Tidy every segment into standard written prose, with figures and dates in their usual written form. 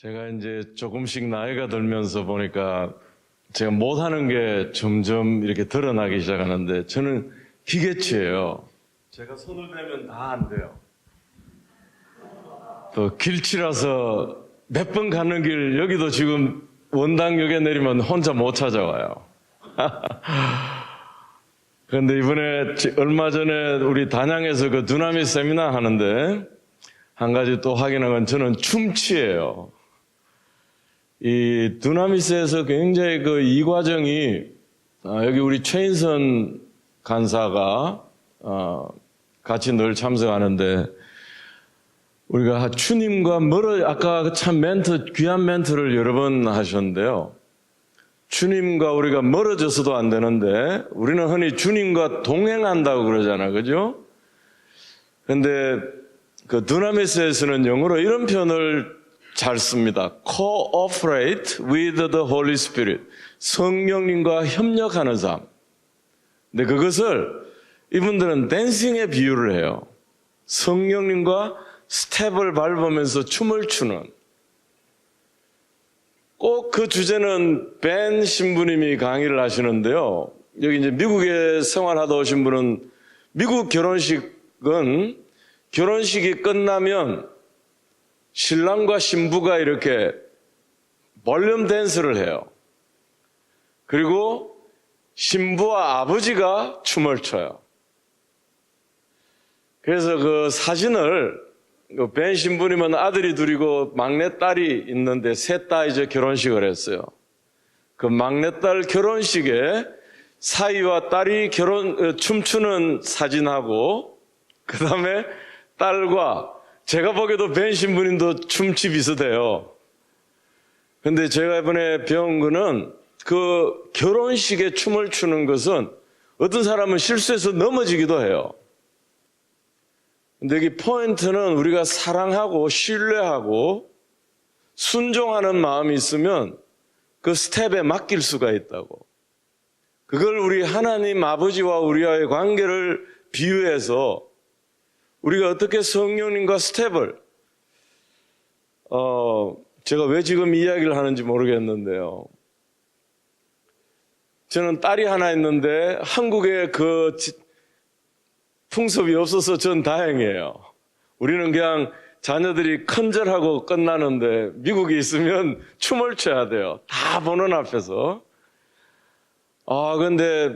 제가 이제 조금씩 나이가 들면서 보니까 제가 못하는 게 점점 이렇게 드러나기 시작하는데 저는 기계치예요. 제가 손을 대면 다 안 돼요. 또 길치라서 몇 번 가는 길 여기도 지금 원당역에 내리면 혼자 못 찾아와요. 그런데 이번에 얼마 전에 우리 단양에서 그 두나미 세미나 하는데 한 가지 또 확인한 건 저는 춤치예요. 이 두나미스에서 굉장히 그 이 과정이 여기 우리 최인선 간사가 같이 늘 참석하는데 우리가 주님과 아까 참 귀한 멘트를 여러 번 하셨는데요. 주님과 우리가 멀어져서도 안 되는데 우리는 흔히 주님과 동행한다고 그러잖아, 그죠? 근데 그 두나미스에서는 영어로 이런 표현을 잘 씁니다. Cooperate with the Holy Spirit. 성령님과 협력하는 삶. 근데 그것을 이분들은 댄싱에 비유를 해요. 성령님과 스텝을 밟으면서 춤을 추는. 꼭 그 주제는 벤 신부님이 강의를 하시는데요. 여기 이제 미국에 생활하다 오신 분은 미국 결혼식은 결혼식이 끝나면 신랑과 신부가 이렇게 볼륨 댄스를 해요. 그리고 신부와 아버지가 춤을 춰요. 그래서 그 사진을 벤 신부님은 아들이 둘이고 막내딸이 있는데 셋 다 이제 결혼식을 했어요. 그 막내딸 결혼식에 사위와 딸이 춤추는 사진하고 그 다음에 딸과 제가 보기에도 벤 신부님도 춤치 비슷해요. 근데 제가 이번에 배운 거는 그 결혼식에 춤을 추는 것은 어떤 사람은 실수해서 넘어지기도 해요. 근데 여기 포인트는 우리가 사랑하고 신뢰하고 순종하는 마음이 있으면 그 스텝에 맡길 수가 있다고. 그걸 우리 하나님 아버지와 우리와의 관계를 비유해서 우리가 어떻게 성령님과 스텝을 제가 왜 지금 이야기를 하는지 모르겠는데요. 저는 딸이 하나 있는데 한국에 그 풍습이 없어서 전 다행이에요. 우리는 그냥 자녀들이 큰절하고 끝나는데 미국에 있으면 춤을 춰야 돼요. 다 보는 앞에서. 근데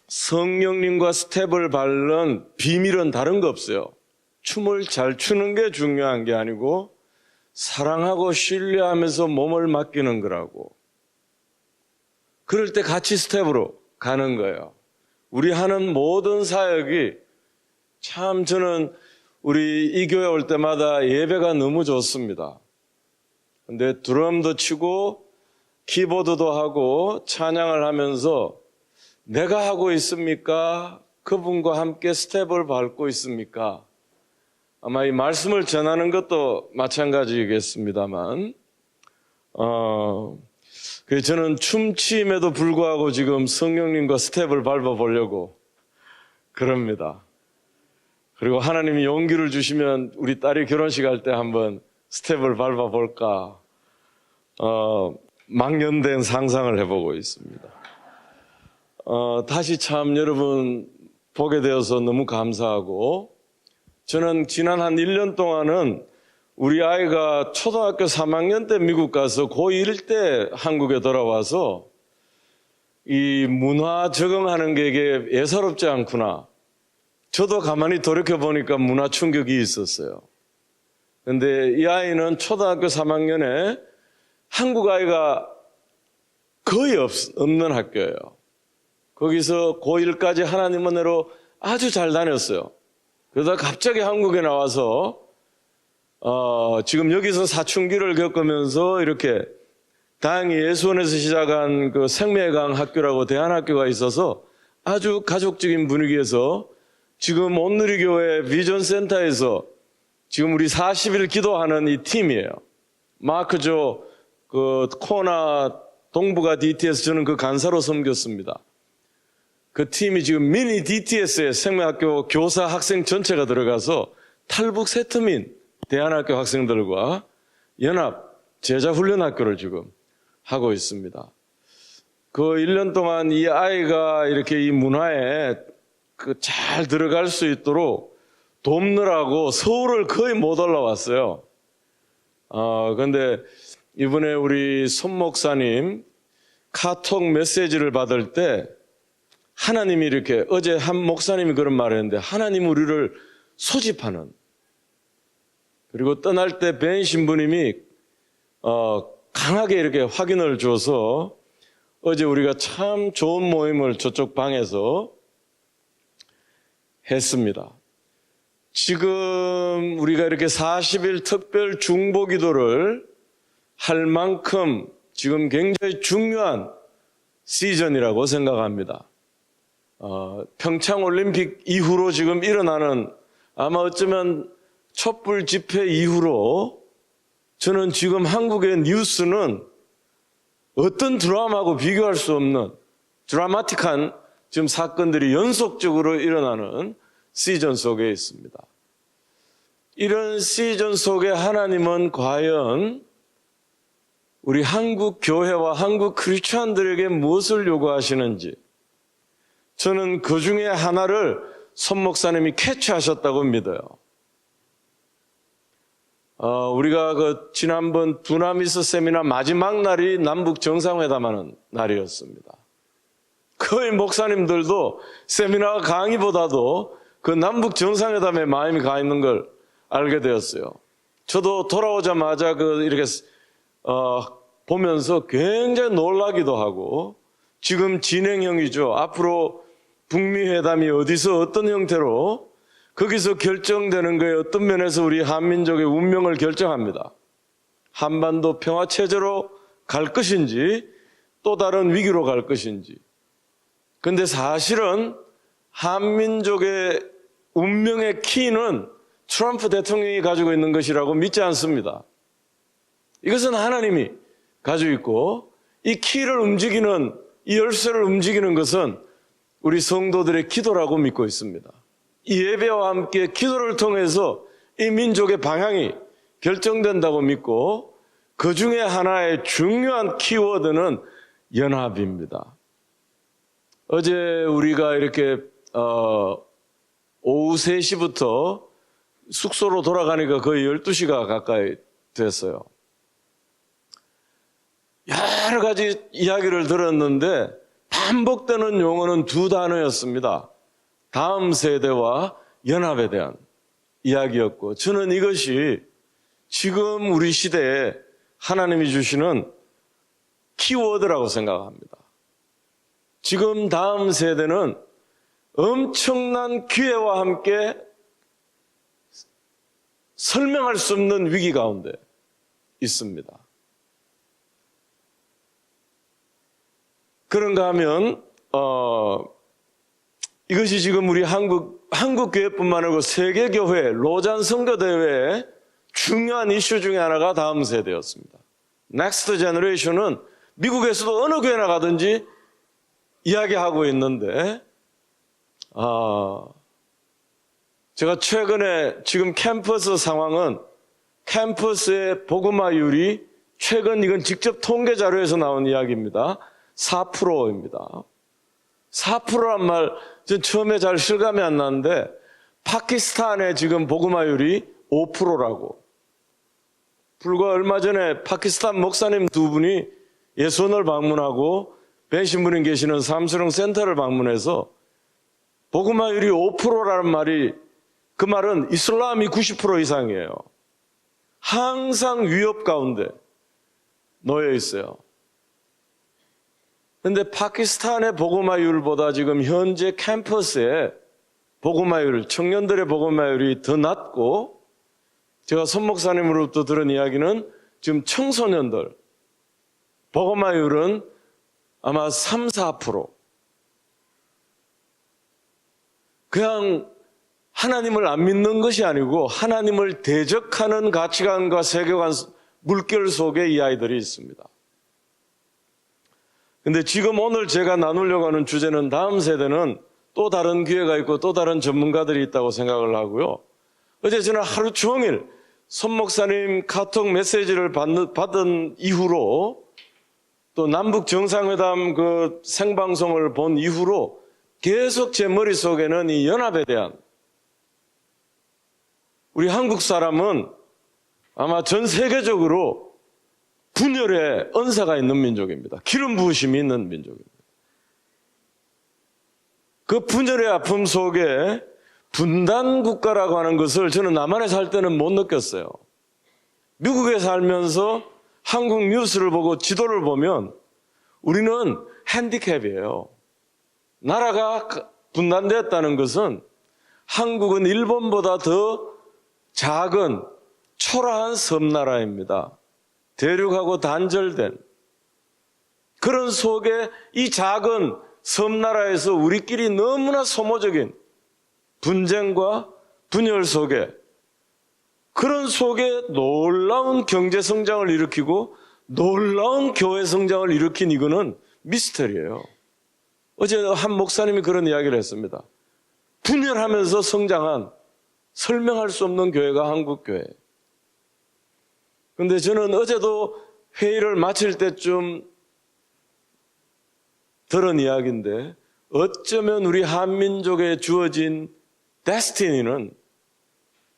성령님과 스텝을 밟는 비밀은 다른 거 없어요. 춤을 잘 추는 게 중요한 게 아니고 사랑하고 신뢰하면서 몸을 맡기는 거라고. 그럴 때 같이 스텝으로 가는 거예요. 우리 하는 모든 사역이 참 저는 우리 이 교회 올 때마다 예배가 너무 좋습니다. 근데 드럼도 치고 키보드도 하고 찬양을 하면서 내가 하고 있습니까? 그분과 함께 스텝을 밟고 있습니까? 아마 이 말씀을 전하는 것도 마찬가지겠습니다만 저는 춤추임에도 불구하고 지금 성령님과 스텝을 밟아보려고 그럽니다. 그리고 하나님이 용기를 주시면 우리 딸이 결혼식 할 때 한번 스텝을 밟아볼까 망연된 상상을 해보고 있습니다. 다시 참 여러분 보게 되어서 너무 감사하고 저는 지난 한 1년 동안은 우리 아이가 초등학교 3학년 때 미국 가서 고1 때 한국에 돌아와서 이 문화 적응하는 게 이게 예사롭지 않구나. 저도 가만히 돌이켜보니까 문화 충격이 있었어요. 그런데 이 아이는 초등학교 3학년에 한국 아이가 거의 없는 학교예요. 거기서 고1까지 하나님 은혜로 아주 잘 다녔어요. 그러다 갑자기 한국에 나와서 지금 여기서 사춘기를 겪으면서 이렇게 다행히 예수원에서 시작한 그 생명의 학교라고 대안학교가 있어서 아주 가족적인 분위기에서 지금 온누리교회 비전센터에서 지금 우리 40일 기도하는 이 팀이에요. 마크조 그 코나 동부가 DTS 저는 그 간사로 섬겼습니다. 그 팀이 지금 미니 DTS에 생명학교 교사 학생 전체가 들어가서 탈북 세트민 대안학교 학생들과 연합 제자훈련학교를 지금 하고 있습니다. 그 1년 동안 이 아이가 이렇게 이 문화에 잘 들어갈 수 있도록 돕느라고 서울을 거의 못 올라왔어요. 근데 이번에 우리 손 목사님 카톡 메시지를 받을 때 하나님이 이렇게, 어제 한 목사님이 그런 말을 했는데, 하나님 우리를 소집하는, 그리고 떠날 때 벤 신부님이 강하게 이렇게 확인을 줘서 어제 우리가 참 좋은 모임을 저쪽 방에서 했습니다. 지금 우리가 이렇게 40일 특별 중보기도를 할 만큼 지금 굉장히 중요한 시즌이라고 생각합니다. 평창올림픽 이후로 지금 일어나는, 아마 어쩌면 촛불 집회 이후로 저는 지금 한국의 뉴스는 어떤 드라마하고 비교할 수 없는 드라마틱한 지금 사건들이 연속적으로 일어나는 시즌 속에 있습니다. 이런 시즌 속에 하나님은 과연 우리 한국 교회와 한국 크리스찬들에게 무엇을 요구하시는지, 저는 그 중에 하나를 손 목사님이 캐치하셨다고 믿어요. 우리가 지난번 두나미스 세미나 마지막 날이 남북 정상회담하는 날이었습니다. 거의 목사님들도 세미나 강의보다도 그 남북 정상회담에 마음이 가 있는 걸 알게 되었어요. 저도 돌아오자마자 이렇게 보면서 굉장히 놀라기도 하고, 지금 진행형이죠. 앞으로 북미 회담이 어디서 어떤 형태로 거기서 결정되는 거에 어떤 면에서 우리 한민족의 운명을 결정합니다. 한반도 평화체제로 갈 것인지 또 다른 위기로 갈 것인지. 근데 사실은 한민족의 운명의 키는 트럼프 대통령이 가지고 있는 것이라고 믿지 않습니다. 이것은 하나님이 가지고 있고, 이 키를 움직이는, 이 열쇠를 움직이는 것은 우리 성도들의 기도라고 믿고 있습니다. 이 예배와 함께 기도를 통해서 이 민족의 방향이 결정된다고 믿고, 그 중에 하나의 중요한 키워드는 연합입니다. 어제 우리가 이렇게 오후 3시부터 숙소로 돌아가니까 거의 12시가 가까이 됐어요. 여러 가지 이야기를 들었는데 반복되는 용어는 두 단어였습니다. 다음 세대와 연합에 대한 이야기였고, 저는 이것이 지금 우리 시대에 하나님이 주시는 키워드라고 생각합니다. 지금 다음 세대는 엄청난 기회와 함께 설명할 수 없는 위기 가운데 있습니다. 그런가 하면 이것이 지금 우리 한국 교회뿐만 아니고 세계 교회 로잔 선교 대회의 중요한 이슈 중에 하나가 다음 세대였습니다. 넥스트 제너레이션은 미국에서도 어느 교회나 가든지 이야기하고 있는데, 제가 최근에 지금 캠퍼스 상황은 캠퍼스의 복음화율이 최근, 이건 직접 통계 자료에서 나온 이야기입니다. 4%입니다. 4%란 말, 전 처음에 잘 실감이 안 나는데, 파키스탄의 지금 복음화율이 5%라고. 불과 얼마 전에 파키스탄 목사님 두 분이 예손을 방문하고 벤 신부님 계시는 삼수령 센터를 방문해서 복음화율이 5%라는 말이, 그 말은 이슬람이 90% 이상이에요. 항상 위협 가운데 놓여 있어요. 그런데 파키스탄의 복음화율보다 지금 현재 캠퍼스의 복음화율, 청년들의 복음화율이 더 낮고, 제가 손 목사님으로부터 들은 이야기는 지금 청소년들 복음화율은 아마 3, 4%. 그냥 하나님을 안 믿는 것이 아니고 하나님을 대적하는 가치관과 세계관 물결 속에 이 아이들이 있습니다. 근데 지금 오늘 제가 나누려고 하는 주제는, 다음 세대는 또 다른 기회가 있고 또 다른 전문가들이 있다고 생각을 하고요. 어제 저는 하루 종일 손 목사님 카톡 메시지를 받은 이후로 또 남북 정상회담 그 생방송을 본 이후로 계속 제 머릿속에는 이 연합에 대한, 우리 한국 사람은 아마 전 세계적으로 분열의 은사가 있는 민족입니다. 기름 부으심이 있는 민족입니다. 그 분열의 아픔 속에 분단 국가라고 하는 것을 저는 남한에 살 때는 못 느꼈어요. 미국에 살면서 한국 뉴스를 보고 지도를 보면 우리는 핸디캡이에요. 나라가 분단되었다는 것은 한국은 일본보다 더 작은 초라한 섬나라입니다. 대륙하고 단절된 그런 속에 이 작은 섬나라에서 우리끼리 너무나 소모적인 분쟁과 분열 속에, 그런 속에 놀라운 경제 성장을 일으키고 놀라운 교회 성장을 일으킨 이거는 미스터리예요. 어제 한 목사님이 그런 이야기를 했습니다. 분열하면서 성장한 설명할 수 없는 교회가 한국 교회. 그런데 저는 어제도 회의를 마칠 때쯤 들은 이야기인데, 어쩌면 우리 한민족에 주어진 데스티니는,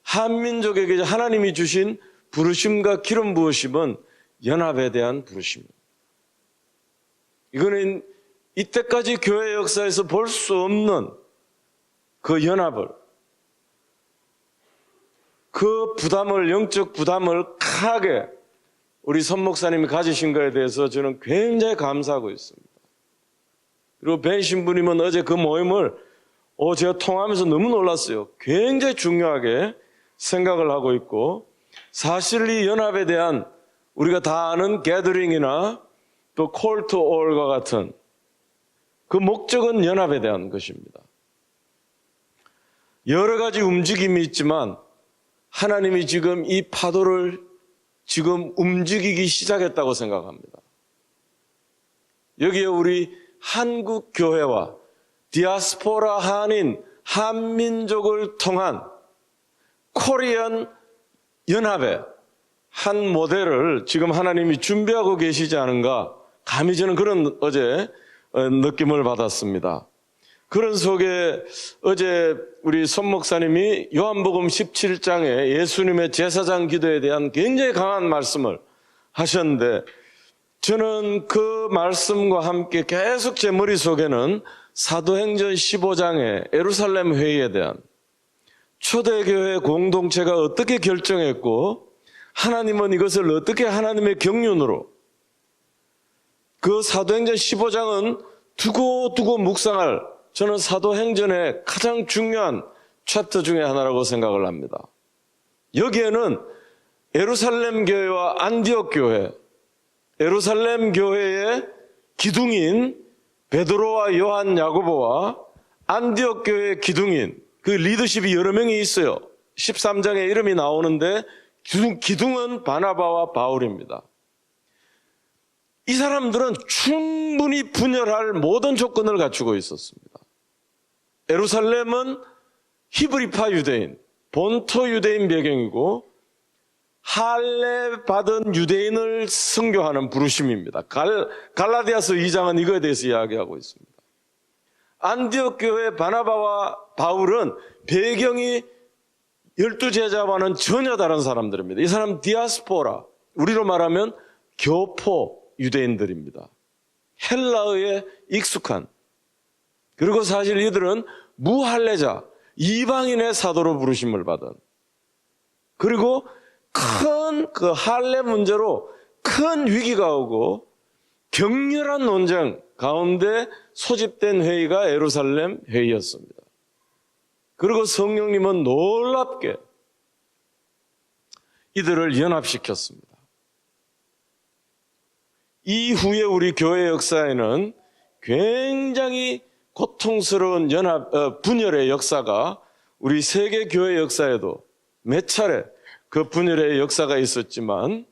한민족에게 하나님이 주신 부르심과 기름 부으심은 연합에 대한 부르심입니다. 이거는 이때까지 교회 역사에서 볼 수 없는 그 연합을, 그 부담을, 영적 부담을 강하게 우리 선 목사님이 가지신 것에 대해서 저는 굉장히 감사하고 있습니다. 그리고 벤 신부님은 어제 그 모임을 제가 통화하면서 너무 놀랐어요. 굉장히 중요하게 생각을 하고 있고, 사실 이 연합에 대한 우리가 다 아는 게더링이나 또 콜 투 올과 같은 그 목적은 연합에 대한 것입니다. 여러 가지 움직임이 있지만 하나님이 지금 이 파도를 지금 움직이기 시작했다고 생각합니다. 여기에 우리 한국 교회와 디아스포라 한인, 한민족을 통한 코리안 연합의 한 모델을 지금 하나님이 준비하고 계시지 않은가, 감히 저는 그런 어제 느낌을 받았습니다. 그런 속에 어제 우리 손 목사님이 요한복음 17장에 예수님의 제사장 기도에 대한 굉장히 강한 말씀을 하셨는데, 저는 그 말씀과 함께 계속 제 머릿속에는 사도행전 15장의 예루살렘 회의에 대한, 초대교회 공동체가 어떻게 결정했고 하나님은 이것을 어떻게 하나님의 경륜으로, 그 사도행전 15장은 두고두고 묵상할, 저는 사도행전의 가장 중요한 챕터 중에 하나라고 생각을 합니다. 여기에는 예루살렘 교회와 안디옥 교회, 예루살렘 교회의 기둥인 베드로와 요한, 야고보와 안디옥 교회의 기둥인 그 리더십이 여러 명이 있어요. 13장에 이름이 나오는데 기둥은 바나바와 바울입니다. 이 사람들은 충분히 분열할 모든 조건을 갖추고 있었습니다. 예루살렘은 히브리파 유대인, 본토 유대인 배경이고 할례 받은 유대인을 선교하는 부르심입니다. 갈라디아서 2장은 이거에 대해서 이야기하고 있습니다. 안디옥 교회 바나바와 바울은 배경이 12제자와는 전혀 다른 사람들입니다. 이 사람 디아스포라, 우리로 말하면 교포 유대인들입니다. 헬라어에 익숙한, 그리고 사실 이들은 무할례자, 이방인의 사도로 부르심을 받은, 그리고 큰 그 할례 문제로 큰 위기가 오고 격렬한 논쟁 가운데 소집된 회의가 예루살렘 회의였습니다. 그리고 성령님은 놀랍게 이들을 연합시켰습니다. 이후에 우리 교회 역사에는 굉장히 고통스러운 분열의 역사가 우리 세계 교회 역사에도 몇 차례 그 분열의 역사가 있었지만,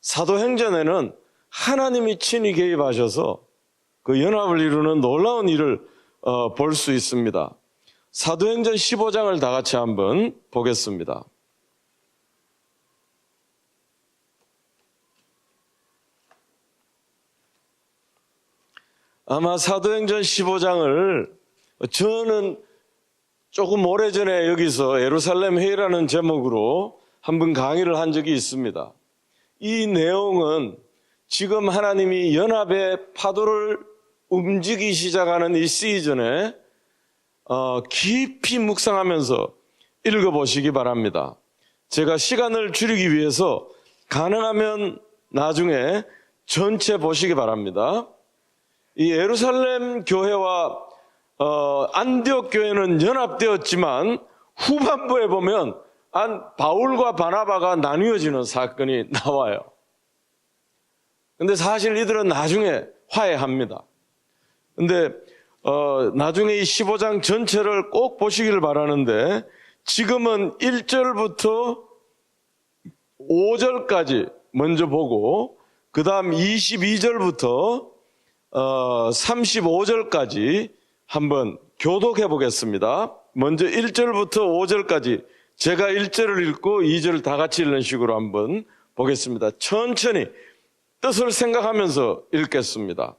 사도행전에는 하나님이 친히 개입하셔서 그 연합을 이루는 놀라운 일을 볼 수 있습니다. 사도행전 15장을 다 같이 한번 보겠습니다. 아마 사도행전 15장을 저는 조금 오래전에 여기서 예루살렘 회의라는 제목으로 한번 강의를 한 적이 있습니다. 이 내용은 지금 하나님이 연합의 파도를 움직이기 시작하는 이 시즌에 깊이 묵상하면서 읽어보시기 바랍니다. 제가 시간을 줄이기 위해서 가능하면 나중에 전체 보시기 바랍니다. 이 예루살렘 교회와 안디옥 교회는 연합되었지만 후반부에 보면 바울과 바나바가 나뉘어지는 사건이 나와요. 근데 사실 이들은 나중에 화해합니다. 근데 나중에 이 15장 전체를 꼭 보시기를 바라는데 지금은 1절부터 5절까지 먼저 보고 그 다음 22절부터 35절까지 한번 교독해 보겠습니다. 먼저 1절부터 5절까지 제가 1절을 읽고 2절을 다 같이 읽는 식으로 한번 보겠습니다. 천천히 뜻을 생각하면서 읽겠습니다.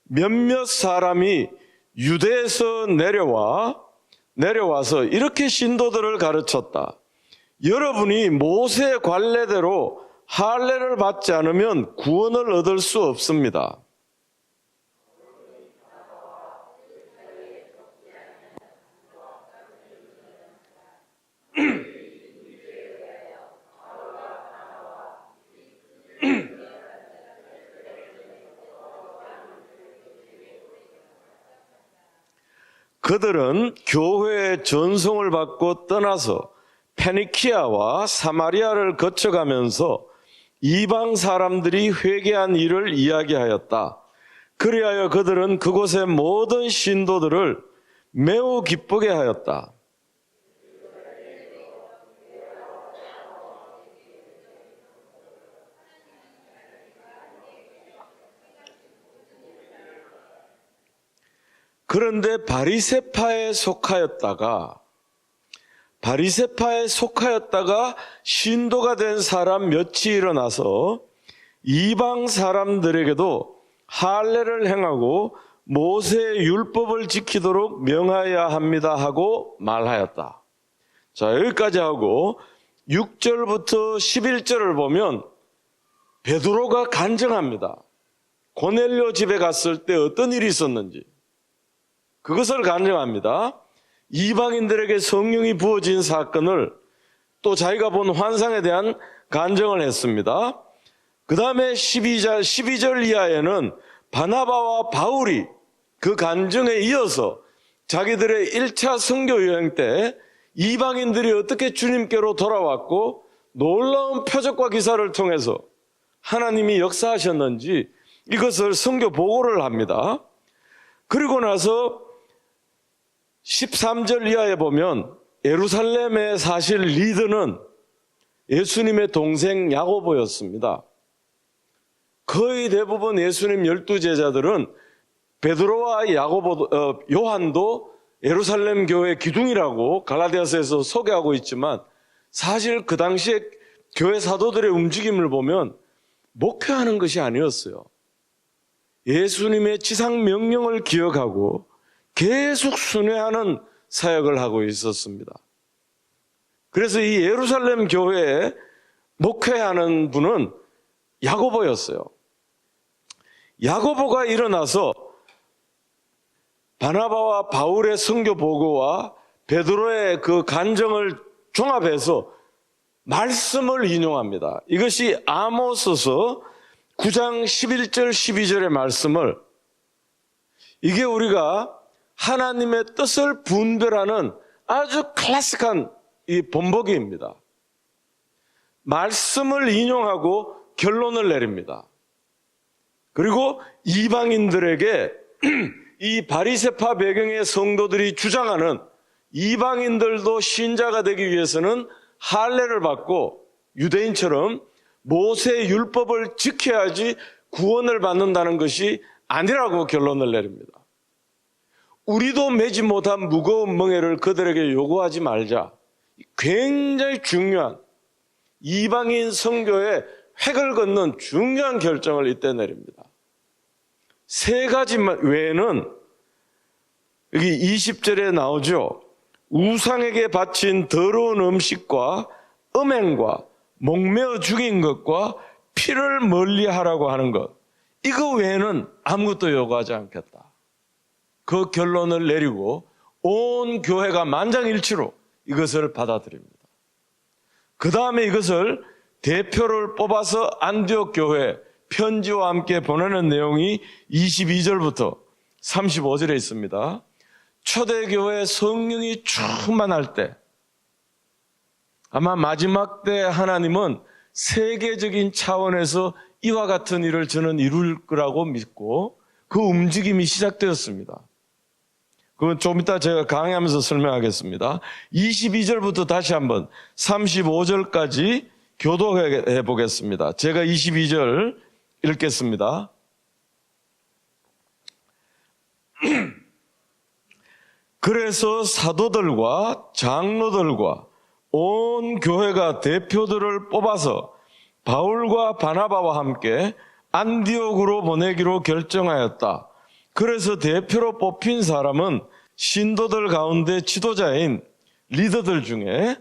몇몇 사람이 유대에서 내려와서 이렇게 신도들을 가르쳤다. 여러분이 모세 관례대로 할례를 받지 않으면 구원을 얻을 수 없습니다. 그들은 교회의 전송을 받고 떠나서 페니키아와 사마리아를 거쳐가면서 이방 사람들이 회개한 일을 이야기하였다. 그리하여 그들은 그곳의 모든 신도들을 매우 기쁘게 하였다. 그런데 바리새파에 속하였다가 신도가 된 사람 몇이 일어나서 이방 사람들에게도 할례를 행하고 모세의 율법을 지키도록 명하여야 합니다 하고 말하였다. 자, 여기까지 하고 6절부터 11절을 보면 베드로가 간증합니다. 고넬료 집에 갔을 때 어떤 일이 있었는지 그것을 간증합니다. 이방인들에게 성령이 부어진 사건을 또 자기가 본 환상에 대한 간증을 했습니다. 그 다음에 12절 이하에는 바나바와 바울이 그 간증에 이어서 자기들의 1차 선교 여행 때 이방인들이 어떻게 주님께로 돌아왔고 놀라운 표적과 기사를 통해서 하나님이 역사하셨는지 이것을 선교 보고를 합니다. 그리고 나서 13절 이하에 보면 예루살렘의 사실 리더는 예수님의 동생 야고보였습니다. 거의 대부분 예수님 12제자들은 베드로와 요한도 예루살렘 교회 기둥이라고 갈라디아서에서 소개하고 있지만 사실 그 당시에 교회 사도들의 움직임을 보면 목회하는 것이 아니었어요. 예수님의 지상 명령을 기억하고 계속 순회하는 사역을 하고 있었습니다. 그래서 이 예루살렘 교회에 목회하는 분은 야고보였어요. 야고보가 일어나서 바나바와 바울의 선교 보고와 베드로의 그 간증을 종합해서 말씀을 인용합니다. 이것이 아모스서 9장 11절 12절의 말씀을 이게 우리가 하나님의 뜻을 분별하는 아주 클래식한 이 본보기입니다. 말씀을 인용하고 결론을 내립니다. 그리고 이방인들에게 이 바리새파 배경의 성도들이 주장하는 이방인들도 신자가 되기 위해서는 할례를 받고 유대인처럼 모세의 율법을 지켜야지 구원을 받는다는 것이 아니라고 결론을 내립니다. 우리도 매지 못한 무거운 멍에를 그들에게 요구하지 말자. 굉장히 중요한 이방인 선교의 획을 긋는 중요한 결정을 이때 내립니다. 세 가지 외에는 여기 20절에 나오죠. 우상에게 바친 더러운 음식과 음행과 목매어 죽인 것과 피를 멀리하라고 하는 것, 이거 외에는 아무것도 요구하지 않겠다. 그 결론을 내리고 온 교회가 만장일치로 이것을 받아들입니다. 그 다음에 이것을 대표를 뽑아서 안디옥 교회 편지와 함께 보내는 내용이 22절부터 35절에 있습니다. 초대교회 성령이 충만할 때, 아마 마지막 때 하나님은 세계적인 차원에서 이와 같은 일을 저는 이룰 거라고 믿고 그 움직임이 시작되었습니다. 그건 좀 이따 제가 강의하면서 설명하겠습니다. 22절부터 다시 한번 35절까지 교독해 보겠습니다. 제가 22절 읽겠습니다. 그래서 사도들과 장로들과 온 교회가 대표들을 뽑아서 바울과 바나바와 함께 안디옥으로 보내기로 결정하였다. 그래서 대표로 뽑힌 사람은 신도들 가운데 지도자인 리더들 중에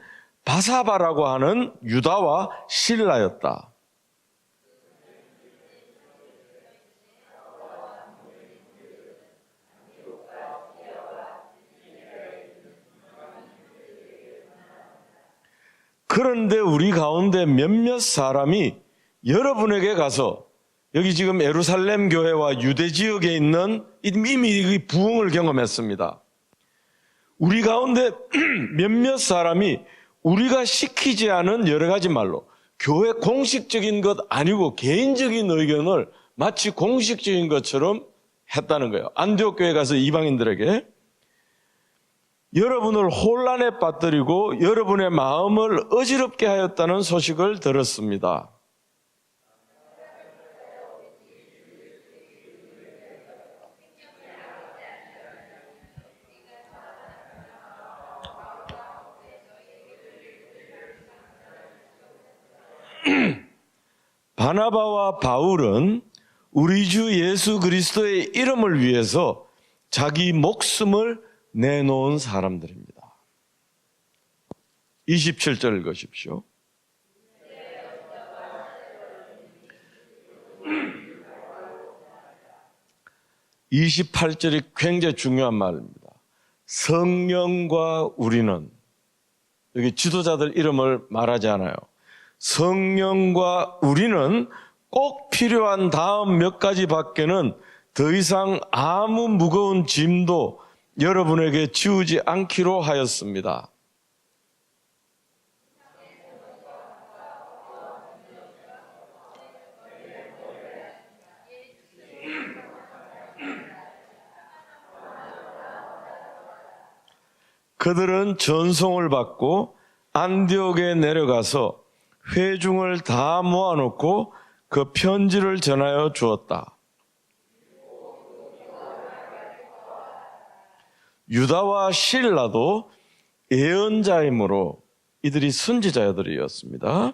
바사바라고 하는 유다와 실라였다. 그런데 우리 가운데 몇몇 사람이 여러분에게 가서, 여기 지금 예루살렘 교회와 유대 지역에 있는 이미 부흥을 경험했습니다. 우리 가운데 몇몇 사람이 우리가 시키지 않은 여러 가지 말로 교회 공식적인 것 아니고 개인적인 의견을 마치 공식적인 것처럼 했다는 거예요. 안디옥 교회 가서 이방인들에게 여러분을 혼란에 빠뜨리고 여러분의 마음을 어지럽게 하였다는 소식을 들었습니다. 바나바와 바울은 우리 주 예수 그리스도의 이름을 위해서 자기 목숨을 내놓은 사람들입니다. 27절 읽으십시오. (28절이) 굉장히 중요한 말입니다. 성령과 우리는, 여기 지도자들 이름을 말하지 않아요. 성령과 우리는 꼭 필요한 다음 몇 가지 밖에는 더 이상 아무 무거운 짐도 여러분에게 지우지 않기로 하였습니다. 그들은 전송을 받고 안디옥에 내려가서 회중을 다 모아놓고 그 편지를 전하여 주었다. 유다와 실라도 예언자이므로, 이들이 선지자들이었습니다.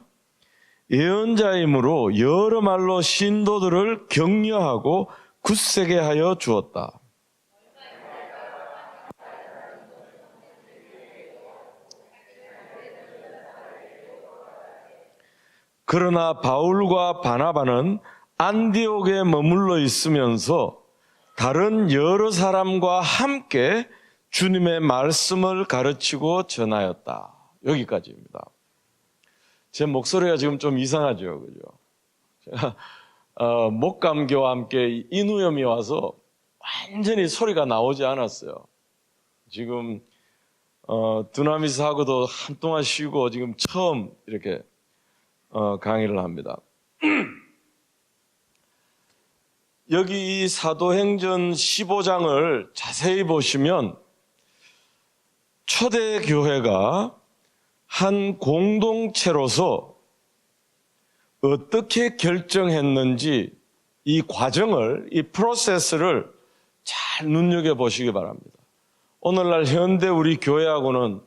예언자이므로 여러 말로 신도들을 격려하고 굳세게 하여 주었다. 그러나 바울과 바나바는 안디옥에 머물러 있으면서 다른 여러 사람과 함께 주님의 말씀을 가르치고 전하였다. 여기까지입니다. 제 목소리가 지금 좀 이상하죠, 그죠? 제가 목감기와 함께 인후염이 와서 완전히 소리가 나오지 않았어요. 지금 두나미스 하고도 한동안 쉬고 지금 처음 이렇게 강의를 합니다. 여기 이 사도행전 15장을 자세히 보시면 초대교회가 한 공동체로서 어떻게 결정했는지 이 과정을, 이 프로세스를 잘 눈여겨보시기 바랍니다. 오늘날 현대 우리 교회하고는,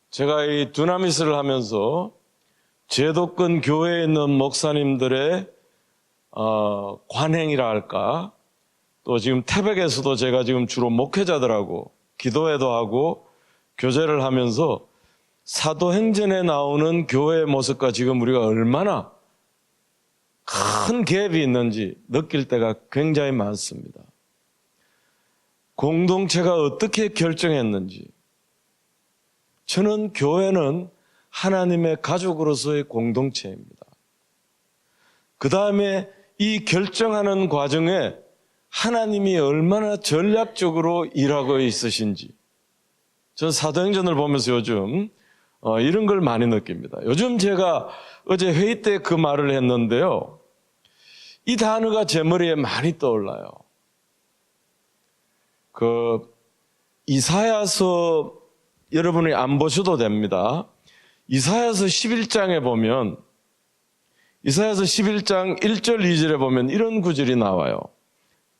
제가 이 두나미스를 하면서 제도권 교회에 있는 목사님들의 관행이라 할까, 또 지금 태백에서도 제가 지금 주로 목회자들하고 기도회도 하고 교제를 하면서 사도행전에 나오는 교회의 모습과 지금 우리가 얼마나 큰 갭이 있는지 느낄 때가 굉장히 많습니다. 공동체가 어떻게 결정했는지, 저는 교회는 하나님의 가족으로서의 공동체입니다. 그 다음에 이 결정하는 과정에 하나님이 얼마나 전략적으로 일하고 있으신지, 전 사도행전을 보면서 요즘 이런 걸 많이 느낍니다. 요즘 제가 어제 회의 때 그 말을 했는데요, 이 단어가 제 머리에 많이 떠올라요. 이사야서 여러분이 안 보셔도 됩니다. 이사야서 11장에 보면, 이사야서 11장 1절 2절에 보면 이런 구절이 나와요.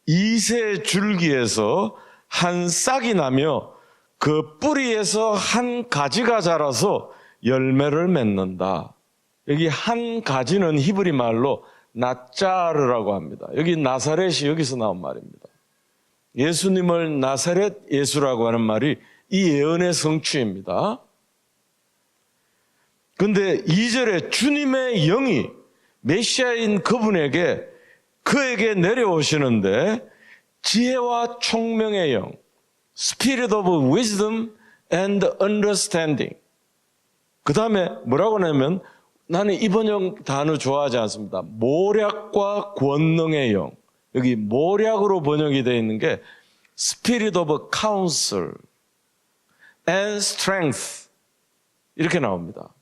이새 줄기에서 한 싹이 나며 그 뿌리에서 한 가지가 자라서 열매를 맺는다. 여기 한 가지는 히브리 말로 나짜르라고 합니다. 여기 나사렛이 여기서 나온 말입니다. 예수님을 나사렛 예수라고 하는 말이 이 예언의 성취입니다. 그런데 2절에 주님의 영이 메시아인 그에게 내려오시는데 지혜와 총명의 영, Spirit of Wisdom and Understanding. 그 다음에 뭐라고 하냐면, 나는 이 번역 단어 좋아하지 않습니다. 모략과 권능의 영. 여기 모략으로 번역이 되어 있는 게 Spirit of Counsel and Strength 이렇게 나옵니다.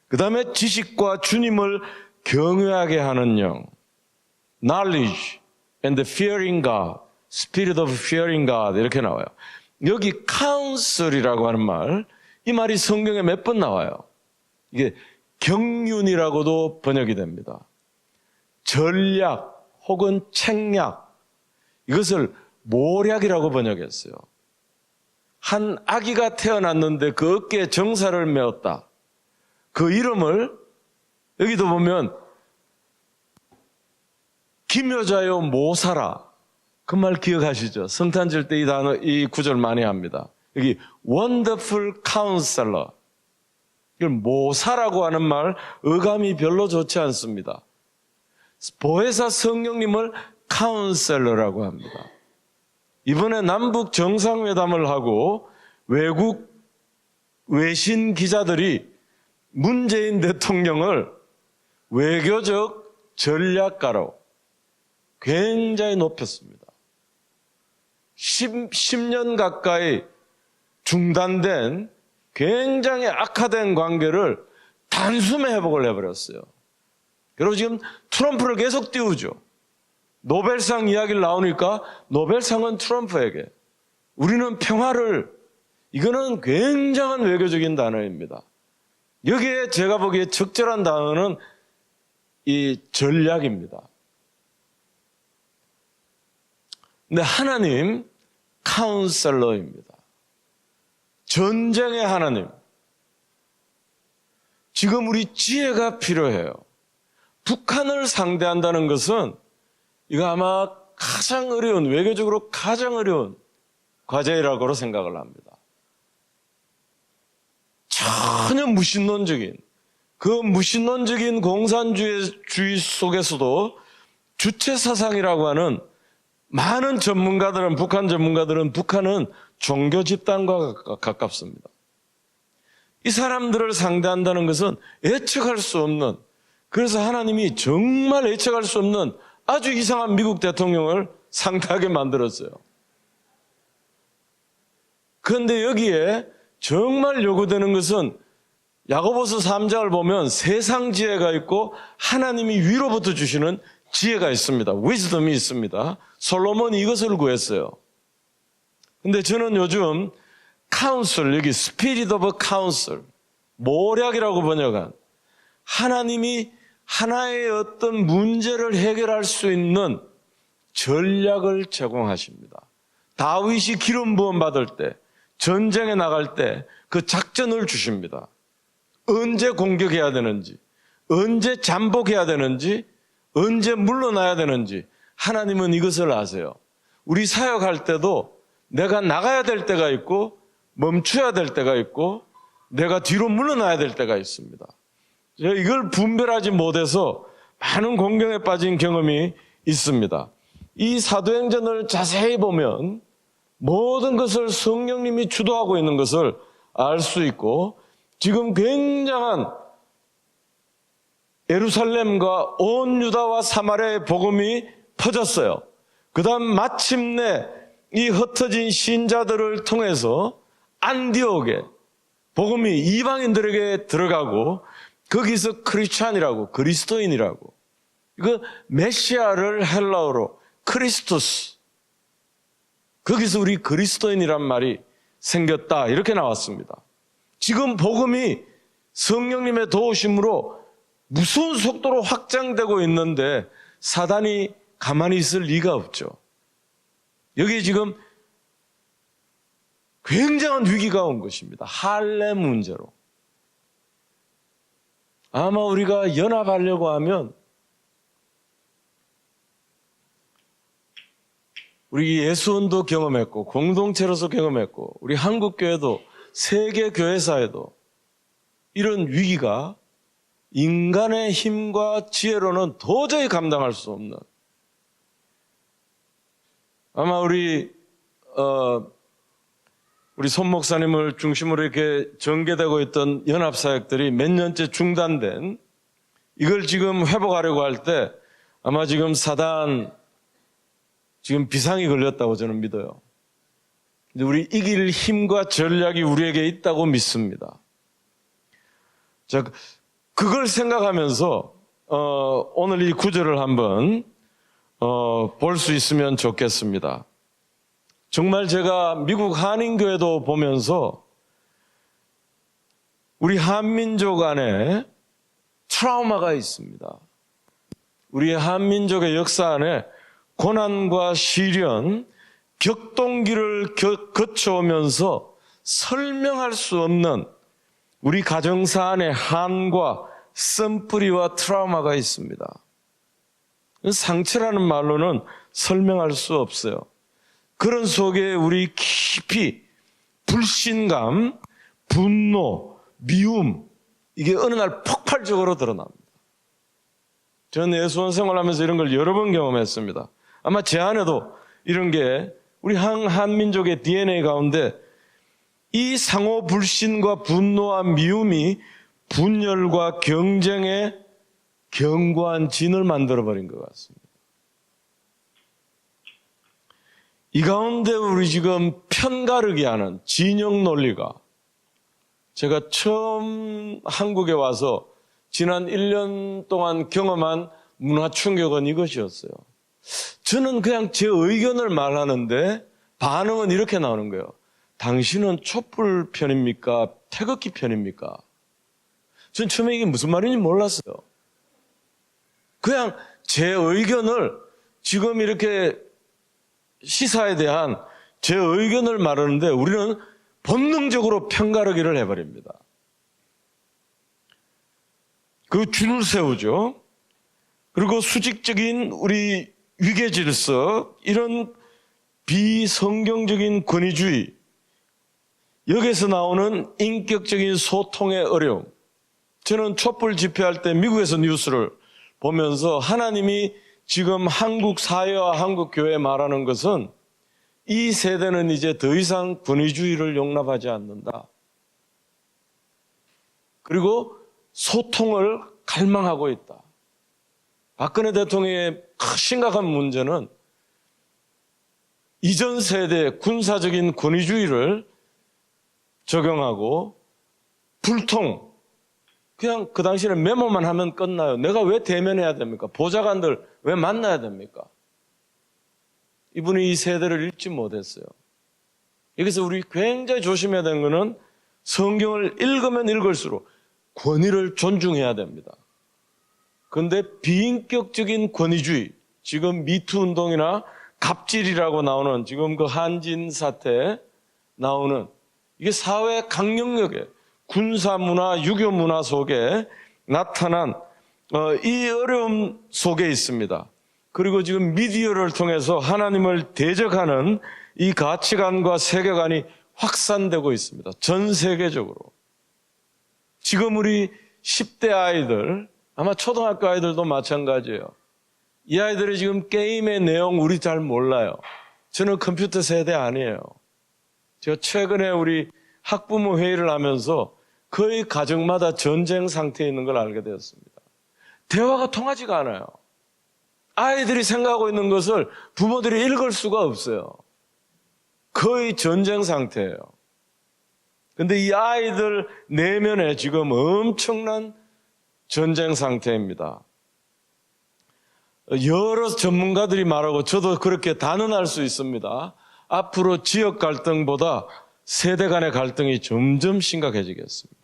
그 다음에 지식과 주님을 경외하게 하는 영, Knowledge and Fearing God, Spirit of Fearing God 이렇게 나와요. 여기 Counsel이라고 하는 말, 이 말이 성경에 몇 번 나와요. 이게 경륜이라고도 번역이 됩니다. 전략 혹은 책략, 이것을 모략이라고 번역했어요. 한 아기가 태어났는데 그 어깨에 정사를 메었다. 그 이름을 여기도 보면 기묘자여 모사라, 그 말 기억하시죠? 성탄절 때 이 단어, 이 구절 많이 합니다. 여기 Wonderful Counselor, 이걸 모사라고 하는 말 어감이 별로 좋지 않습니다. 보혜사 성령님을 카운셀러라고 합니다. 이번에 남북 정상회담을 하고 외국 외신 기자들이 문재인 대통령을 외교적 전략가로 굉장히 높였습니다. 10년 가까이 중단된 굉장히 악화된 관계를 단숨에 회복을 해버렸어요. 그리고 지금 트럼프를 계속 띄우죠. 노벨상 이야기를 나오니까 노벨상은 트럼프에게, 우리는 평화를, 이거는 굉장한 외교적인 단어입니다. 여기에 제가 보기에 적절한 단어는 이 전략입니다. 근데 하나님 카운셀러입니다. 전쟁의 하나님. 지금 우리 지혜가 필요해요. 북한을 상대한다는 것은 이거 아마 가장 어려운, 외교적으로 가장 어려운 과제라고 생각을 합니다. 전혀 무신론적인, 그 무신론적인 공산주의 속에서도 주체사상이라고 하는 많은 전문가들은, 북한 전문가들은 북한은 종교 집단과 가깝습니다. 이 사람들을 상대한다는 것은 예측할 수 없는, 그래서 하나님이 정말 예측할 수 없는 아주 이상한 미국 대통령을 상대하게 만들었어요. 그런데 여기에 정말 요구되는 것은 야고보서 3장을 보면 세상 지혜가 있고 하나님이 위로부터 주시는 지혜가 있습니다. 위즈덤이 있습니다. 솔로몬이 이것을 구했어요. 근데 저는 요즘 카운슬, 여기 스피릿 오브 카운슬, 모략이라고 번역한, 하나님이 하나의 어떤 문제를 해결할 수 있는 전략을 제공하십니다. 다윗이 기름 부음 받을 때, 전쟁에 나갈 때 그 작전을 주십니다. 언제 공격해야 되는지, 언제 잠복해야 되는지, 언제 물러나야 되는지 하나님은 이것을 아세요. 우리 사역할 때도 내가 나가야 될 때가 있고 멈춰야 될 때가 있고 내가 뒤로 물러나야 될 때가 있습니다. 이걸 분별하지 못해서 많은 공경에 빠진 경험이 있습니다. 이 사도행전을 자세히 보면 모든 것을 성령님이 주도하고 있는 것을 알 수 있고 지금 굉장한 예루살렘과 온 유다와 사마리아의 복음이 퍼졌어요. 그 다음 마침내 이 흩어진 신자들을 통해서 안디옥에 복음이 이방인들에게 들어가고 거기서 크리스찬이라고 그리스도인이라고 이거 메시아를 헬라어로 크리스토스 거기서 우리 그리스도인이란 말이 생겼다 이렇게 나왔습니다. 지금 복음이 성령님의 도우심으로 무서운 속도로 확장되고 있는데 사단이 가만히 있을 리가 없죠. 여기 지금 굉장한 위기가 온 것입니다. 할례 문제로. 아마 우리가 연합하려고 하면 우리 예수원도 경험했고 공동체로서 경험했고 우리 한국교회도 세계교회사에도 이런 위기가 인간의 힘과 지혜로는 도저히 감당할 수 없는 아마 우리 손 목사님을 중심으로 이렇게 전개되고 있던 연합사역들이 몇 년째 중단된 이걸 지금 회복하려고 할 때 아마 지금 사단 지금 비상이 걸렸다고 저는 믿어요. 근데 우리 이길 힘과 전략이 우리에게 있다고 믿습니다. 자, 그걸 생각하면서 오늘 이 구절을 한번 볼 수 있으면 좋겠습니다. 정말 제가 미국 한인교회도 보면서 우리 한민족 안에 트라우마가 있습니다. 우리 한민족의 역사 안에 고난과 시련, 격동기를 거쳐오면서 설명할 수 없는 우리 가정사 안에 한과 썸뿌리와 트라우마가 있습니다. 상처라는 말로는 설명할 수 없어요. 그런 속에 우리 깊이 불신감, 분노, 미움 이게 어느 날 폭발적으로 드러납니다. 저는 예수원 생활하면서 이런 걸 여러 번 경험했습니다. 아마 제 안에도 이런 게 우리 한민족의 DNA 가운데 이 상호 불신과 분노와 미움이 분열과 경쟁의 견고한 진을 만들어버린 것 같습니다. 이 가운데 우리 지금 편가르기 하는 진영 논리가 제가 처음 한국에 와서 지난 1년 동안 경험한 문화 충격은 이것이었어요. 저는 그냥 제 의견을 말하는데 반응은 이렇게 나오는 거예요. 당신은 촛불 편입니까? 태극기 편입니까? 전 처음에 이게 무슨 말인지 몰랐어요. 그냥 제 의견을 지금 이렇게 시사에 대한 제 의견을 말하는데 우리는 본능적으로 편가르기를 해버립니다. 그 줄을 세우죠. 그리고 수직적인 우리 위계 질서, 이런 비성경적인 권위주의, 여기서 나오는 인격적인 소통의 어려움. 저는 촛불 집회할 때 미국에서 뉴스를 보면서 하나님이 지금 한국 사회와 한국 교회에 말하는 것은 이 세대는 이제 더 이상 권위주의를 용납하지 않는다. 그리고 소통을 갈망하고 있다. 박근혜 대통령의 심각한 문제는 이전 세대의 군사적인 권위주의를 적용하고 불통, 그냥 그 당시에는 메모만 하면 끝나요. 내가 왜 대면해야 됩니까? 보좌관들 왜 만나야 됩니까? 이분이 이 세대를 읽지 못했어요. 여기서 우리 굉장히 조심해야 되는 것은 성경을 읽으면 읽을수록 권위를 존중해야 됩니다. 그런데 비인격적인 권위주의, 지금 미투 운동이나 갑질이라고 나오는 지금 그 한진 사태 나오는 이게 사회 강령력에 군사 문화, 유교 문화 속에 나타난 이 어려움 속에 있습니다. 그리고 지금 미디어를 통해서 하나님을 대적하는 이 가치관과 세계관이 확산되고 있습니다. 전 세계적으로. 지금 우리 10대 아이들, 아마 초등학교 아이들도 마찬가지예요. 이 아이들이 지금 게임의 내용 우리 잘 몰라요. 저는 컴퓨터 세대 아니에요. 제가 최근에 우리 학부모 회의를 하면서 거의 가정마다 전쟁 상태에 있는 걸 알게 되었습니다. 대화가 통하지가 않아요. 아이들이 생각하고 있는 것을 부모들이 읽을 수가 없어요. 거의 전쟁 상태예요. 근데 이 아이들 내면에 지금 엄청난 전쟁 상태입니다. 여러 전문가들이 말하고 저도 그렇게 단언할 수 있습니다. 앞으로 지역 갈등보다 세대 간의 갈등이 점점 심각해지겠습니다.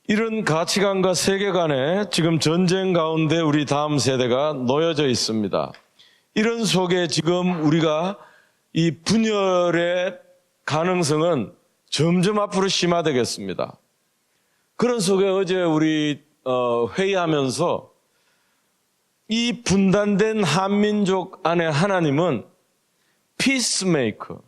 이런 가치관과 세계관에 지금 전쟁 가운데 우리 다음 세대가 놓여져 있습니다. 이런 속에 지금 우리가 이 분열의 가능성은 점점 앞으로 심화되겠습니다. 그런 속에 어제 우리 회의하면서 이 분단된 한민족 안에 하나님은 피스메이커,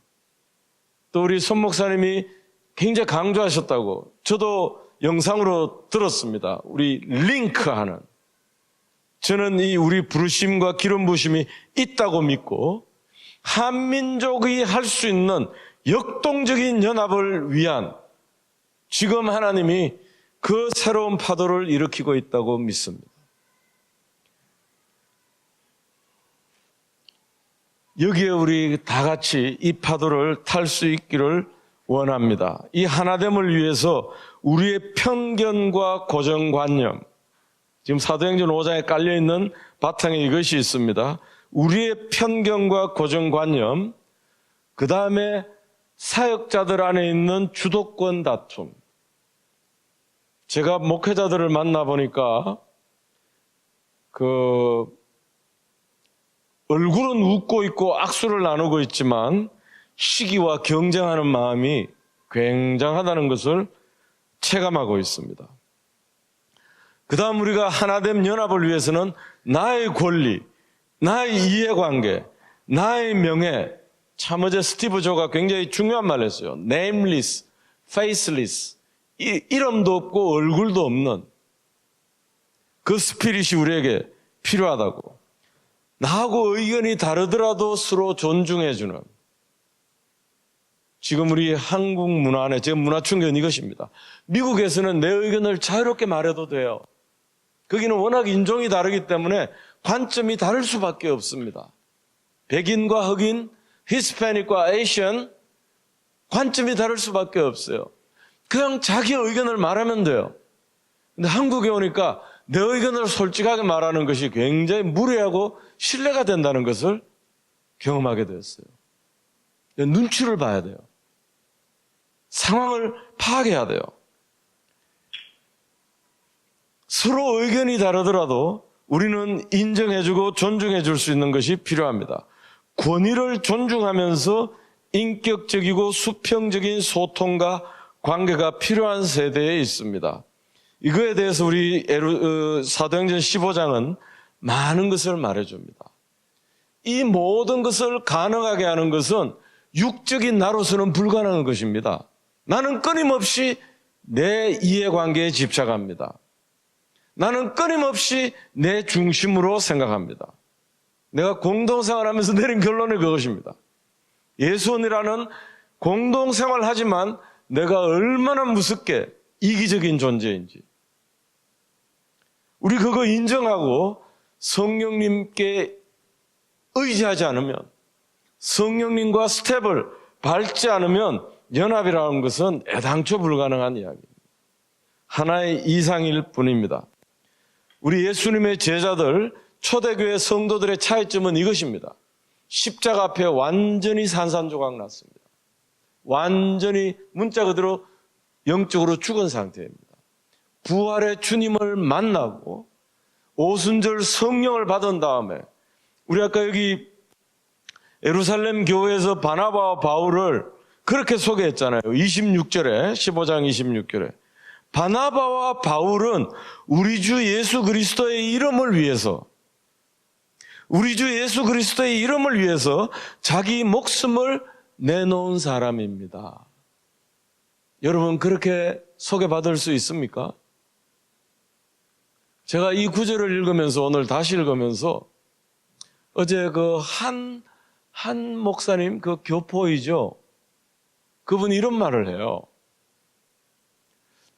또 우리 손 목사님이 굉장히 강조하셨다고 저도 영상으로 들었습니다. 우리 링크하는, 저는 이 우리 부르심과 기름 부으심이 있다고 믿고 한민족이 할 수 있는 역동적인 연합을 위한 지금 하나님이 그 새로운 파도를 일으키고 있다고 믿습니다. 여기에 우리 다 같이 이 파도를 탈 수 있기를 원합니다. 이 하나됨을 위해서 우리의 편견과 고정관념, 지금 사도행전 5장에 깔려있는 바탕에 이것이 있습니다. 우리의 편견과 고정관념, 그 다음에 사역자들 안에 있는 주도권 다툼. 제가 목회자들을 만나보니까 얼굴은 웃고 있고 악수를 나누고 있지만 시기와 경쟁하는 마음이 굉장하다는 것을 체감하고 있습니다. 그 다음 우리가 하나됨 연합을 위해서는 나의 권리, 나의 이해관계, 나의 명예, 참 어제 스티브 조가 굉장히 중요한 말을 했어요. Nameless, faceless, 이름도 없고 얼굴도 없는 그 스피릿이 우리에게 필요하다고. 나하고 의견이 다르더라도 서로 존중해주는, 지금 우리 한국 문화 안에 지금 문화충격은 이것입니다. 미국에서는 내 의견을 자유롭게 말해도 돼요. 거기는 워낙 인종이 다르기 때문에 관점이 다를 수밖에 없습니다. 백인과 흑인, 히스패닉과 에이션, 관점이 다를 수밖에 없어요. 그냥 자기 의견을 말하면 돼요. 근데 한국에 오니까 내 의견을 솔직하게 말하는 것이 굉장히 무례하고 신뢰가 된다는 것을 경험하게 되었어요. 눈치를 봐야 돼요. 상황을 파악해야 돼요. 서로 의견이 다르더라도 우리는 인정해주고 존중해줄 수 있는 것이 필요합니다. 권위를 존중하면서 인격적이고 수평적인 소통과 관계가 필요한 세대에 있습니다. 이거에 대해서 우리 사도행전 15장은 많은 것을 말해줍니다. 이 모든 것을 가능하게 하는 것은 육적인 나로서는 불가능한 것입니다. 나는 끊임없이 내 이해관계에 집착합니다. 나는 끊임없이 내 중심으로 생각합니다. 내가 공동생활하면서 내린 결론이 그것입니다. 예수원이라는 공동생활하지만 내가 얼마나 무섭게 이기적인 존재인지 우리 그거 인정하고 성령님께 의지하지 않으면, 성령님과 스텝을 밟지 않으면 연합이라는 것은 애당초 불가능한 이야기입니다. 하나의 이상일 뿐입니다. 우리 예수님의 제자들, 초대교회 성도들의 차이점은 이것입니다. 십자가 앞에 완전히 산산조각 났습니다. 완전히 문자 그대로 영적으로 죽은 상태입니다. 부활의 주님을 만나고 오순절 성령을 받은 다음에, 우리 아까 여기 예루살렘 교회에서 바나바와 바울을 그렇게 소개했잖아요. 26절에, 15장 26절에 바나바와 바울은 우리 주 예수 그리스도의 이름을 위해서, 우리 주 예수 그리스도의 이름을 위해서 자기 목숨을 내놓은 사람입니다. 여러분, 그렇게 소개받을 수 있습니까? 제가 이 구절을 읽으면서, 오늘 다시 읽으면서, 어제 한 목사님, 교포이죠? 그분이 이런 말을 해요.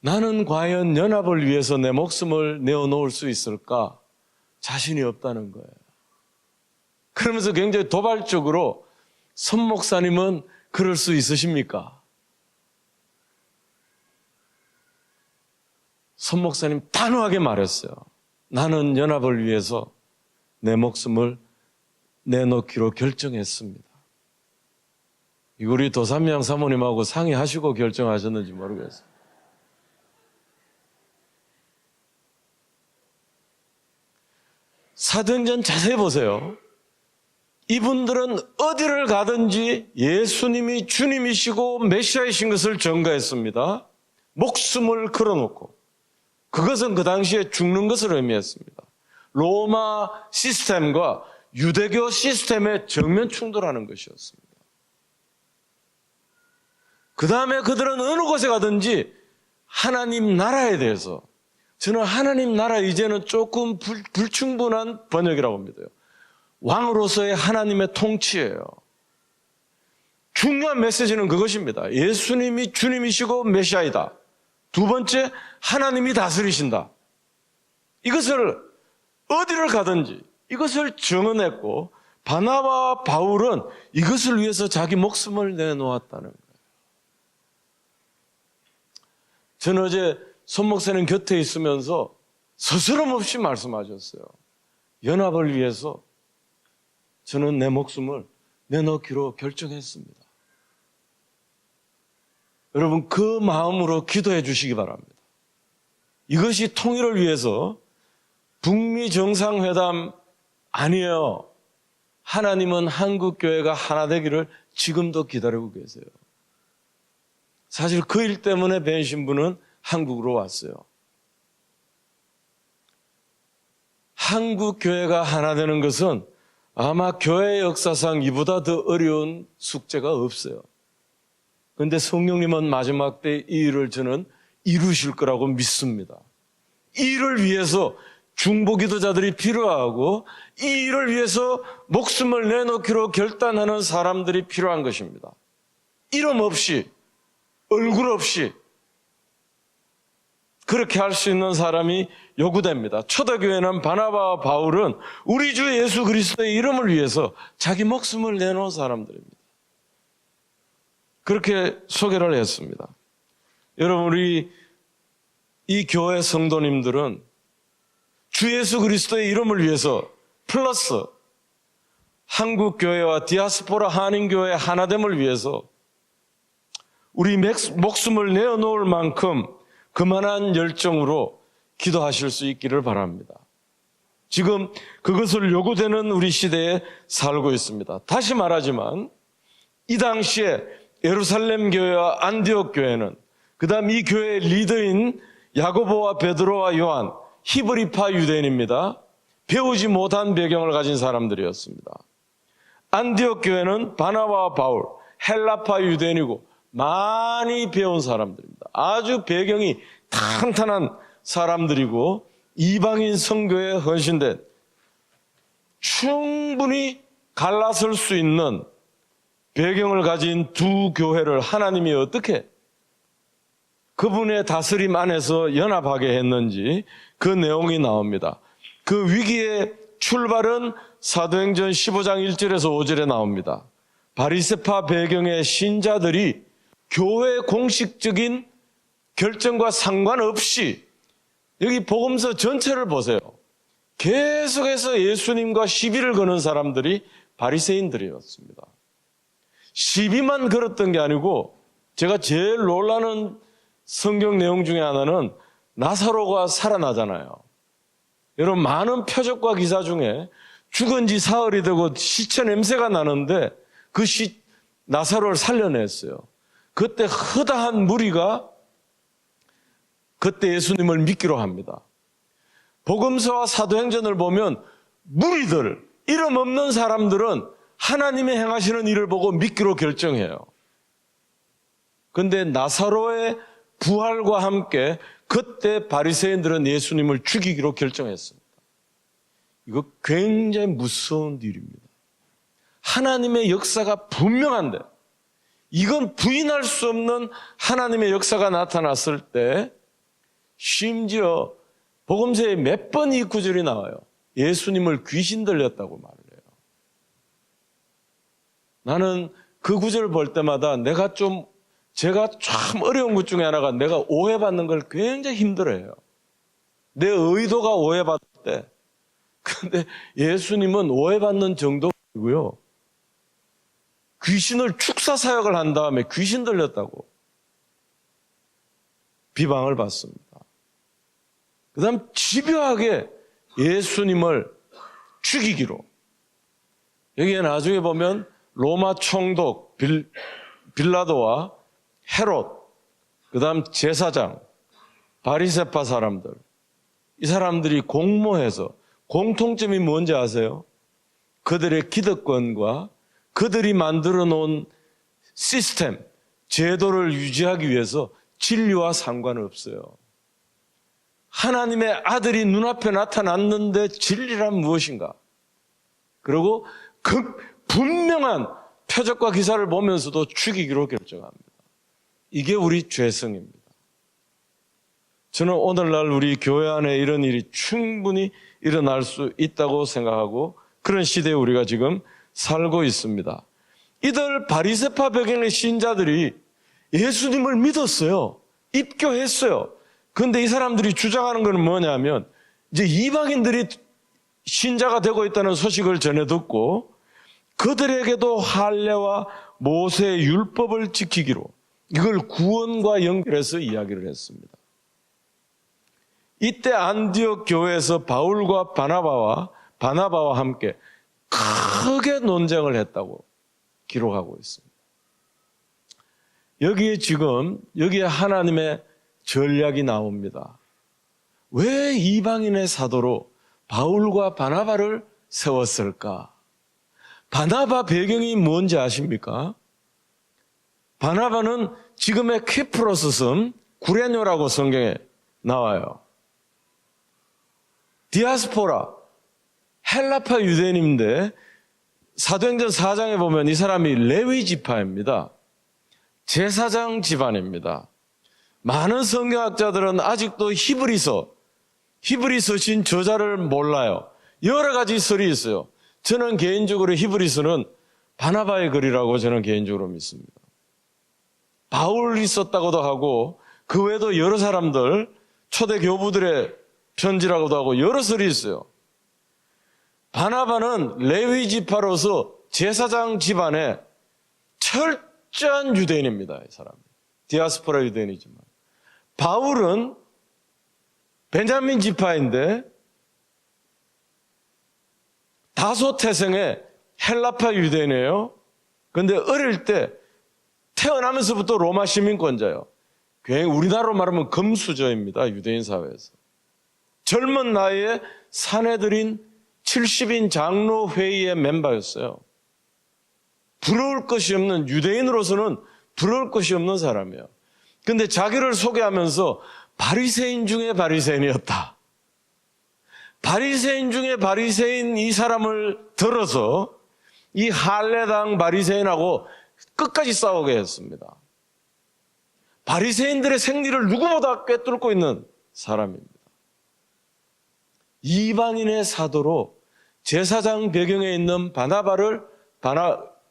나는 과연 연합을 위해서 내 목숨을 내어놓을 수 있을까? 자신이 없다는 거예요. 그러면서 굉장히 도발적으로, 손 목사님은 그럴 수 있으십니까? 손 목사님 단호하게 말했어요. 나는 연합을 위해서 내 목숨을 내놓기로 결정했습니다. 이거 우리 도삼양 사모님하고 상의하시고 결정하셨는지 모르겠어요. 사도행전 자세히 보세요. 이분들은 어디를 가든지 예수님이 주님이시고 메시아이신 것을 전가했습니다. 목숨을 걸어놓고. 그것은 그 당시에 죽는 것을 의미했습니다. 로마 시스템과 유대교 시스템의 정면 충돌하는 것이었습니다. 그 다음에 그들은 어느 곳에 가든지 하나님 나라에 대해서, 저는 하나님 나라 이제는 조금 불충분한 번역이라고 믿어요. 왕으로서의 하나님의 통치예요. 중요한 메시지는 그것입니다. 예수님이 주님이시고 메시아이다. 두 번째, 하나님이 다스리신다. 이것을 어디를 가든지 이것을 정언했고, 바나바와 바울은 이것을 위해서 자기 목숨을 내놓았다는 거예요. 저는 어제 손 목사님 곁에 있으면서 서스럼 없이 말씀하셨어요. 연합을 위해서 저는 내 목숨을 내놓기로 결정했습니다. 여러분, 그 마음으로 기도해 주시기 바랍니다. 이것이 통일을 위해서 북미 정상회담 아니에요. 하나님은 한국교회가 하나 되기를 지금도 기다리고 계세요. 사실 그 일 때문에 벤 신부는 한국으로 왔어요. 한국교회가 하나 되는 것은 아마 교회 역사상 이보다 더 어려운 숙제가 없어요. 그런데 성령님은 마지막 때 이 일을 저는 이루실 거라고 믿습니다. 이 일을 위해서 중보 기도자들이 필요하고, 이 일을 위해서 목숨을 내놓기로 결단하는 사람들이 필요한 것입니다. 이름 없이, 얼굴 없이 그렇게 할 수 있는 사람이 요구됩니다. 초대교회는 바나바와 바울은 우리 주 예수 그리스도의 이름을 위해서 자기 목숨을 내놓은 사람들입니다. 그렇게 소개를 했습니다. 여러분, 우리 이 교회 성도님들은 주 예수 그리스도의 이름을 위해서 플러스 한국교회와 디아스포라 한인교회 하나됨을 위해서 우리 목숨을 내어놓을 만큼 그만한 열정으로 기도하실 수 있기를 바랍니다. 지금 그것을 요구되는 우리 시대에 살고 있습니다. 다시 말하지만 이 당시에 예루살렘 교회와 안디옥 교회는, 그 다음 이 교회의 리더인 야고보와 베드로와 요한, 히브리파 유대인입니다. 배우지 못한 배경을 가진 사람들이었습니다. 안디옥 교회는 바나바와 바울, 헬라파 유대인이고 많이 배운 사람들입니다. 아주 배경이 탄탄한 사람들이고 이방인 선교에 헌신된, 충분히 갈라설 수 있는 배경을 가진 두 교회를 하나님이 어떻게 그분의 다스림 안에서 연합하게 했는지 그 내용이 나옵니다. 그 위기의 출발은 사도행전 15장 1절에서 5절에 나옵니다. 바리새파 배경의 신자들이 교회 공식적인 결정과 상관없이, 여기 복음서 전체를 보세요. 계속해서 예수님과 시비를 거는 사람들이 바리새인들이었습니다. 시비만 걸었던 게 아니고, 제가 제일 놀라는 성경 내용 중에 하나는 나사로가 살아나잖아요. 여러분, 많은 표적과 기사 중에 죽은 지 사흘이 되고 시체 냄새가 나는데 그 나사로를 살려냈어요. 그때 허다한 무리가 그때 예수님을 믿기로 합니다. 복음서와 사도행전을 보면 무리들, 이름 없는 사람들은 하나님의 행하시는 일을 보고 믿기로 결정해요. 그런데 나사로의 부활과 함께 그때 바리새인들은 예수님을 죽이기로 결정했습니다. 이거 굉장히 무서운 일입니다. 하나님의 역사가 분명한데, 이건 부인할 수 없는 하나님의 역사가 나타났을 때 심지어 복음서에 몇 번 이 구절이 나와요. 예수님을 귀신 들렸다고 말을 해요. 나는 그 구절을 볼 때마다 제가 참 어려운 것 중에 하나가 내가 오해받는 걸 굉장히 힘들어해요. 내 의도가 오해받을 때. 근데 예수님은 오해받는 정도고요. 귀신을 축사 사역을 한 다음에 귀신 들렸다고 비방을 받습니다. 그 다음 집요하게 예수님을 죽이기로. 여기에 나중에 보면 로마 총독 빌라도와 헤롯, 그 다음 제사장, 바리새파 사람들, 이 사람들이 공모해서 공통점이 뭔지 아세요? 그들의 기득권과 그들이 만들어 놓은 시스템, 제도를 유지하기 위해서 진리와 상관없어요. 하나님의 아들이 눈앞에 나타났는데 진리란 무엇인가? 그리고 그 분명한 표적과 기사를 보면서도 죽이기로 결정합니다. 이게 우리 죄성입니다. 저는 오늘날 우리 교회 안에 이런 일이 충분히 일어날 수 있다고 생각하고 그런 시대에 우리가 지금 살고 있습니다. 이들 바리새파 배경의 신자들이 예수님을 믿었어요. 입교했어요. 그런데 이 사람들이 주장하는 것은 뭐냐면 이제 이방인들이 신자가 되고 있다는 소식을 전해 듣고 그들에게도 할례와 모세의 율법을 지키기로 이걸 구원과 연결해서 이야기를 했습니다. 이때 안디옥 교회에서 바울과 바나바와 함께 크게 논쟁을 했다고 기록하고 있습니다. 여기에 하나님의 전략이 나옵니다. 왜 이방인의 사도로 바울과 바나바를 세웠을까? 바나바 배경이 뭔지 아십니까? 바나바는 지금의 키프로스 섬 구레뇨라고 성경에 나와요. 디아스포라, 헬라파 유대인인데 사도행전 4장에 보면 이 사람이 레위 지파입니다. 제사장 집안입니다. 많은 성경학자들은 아직도 히브리서신 저자를 몰라요. 여러 가지 설이 있어요. 저는 개인적으로 히브리서는 바나바의 글이라고 저는 개인적으로 믿습니다. 바울이 썼다고도 하고 그 외에도 여러 사람들, 초대 교부들의 편지라고도 하고 여러 설이 있어요. 바나바는 레위 지파로서 제사장 집안의 철저한 유대인입니다. 이 사람. 디아스포라 유대인이지만. 바울은 베냐민 지파인데 다소 태생의 헬라파 유대인이에요. 그런데 어릴 때 태어나면서부터 로마 시민권자예요. 굉장히 우리나라로 말하면 금수저입니다. 유대인 사회에서. 젊은 나이에 사내들인 70인 장로회의의 멤버였어요. 부러울 것이 없는, 유대인으로서는 부러울 것이 없는 사람이에요. 그런데 자기를 소개하면서 바리새인 중에 바리새인이었다. 바리새인 중에 바리새인 이 사람을 들어서 이 할례당 바리새인하고 끝까지 싸우게 했습니다. 바리새인들의 생리를 누구보다 꿰뚫고 있는 사람입니다. 이방인의 사도로 제사장 배경에 있는 바나바를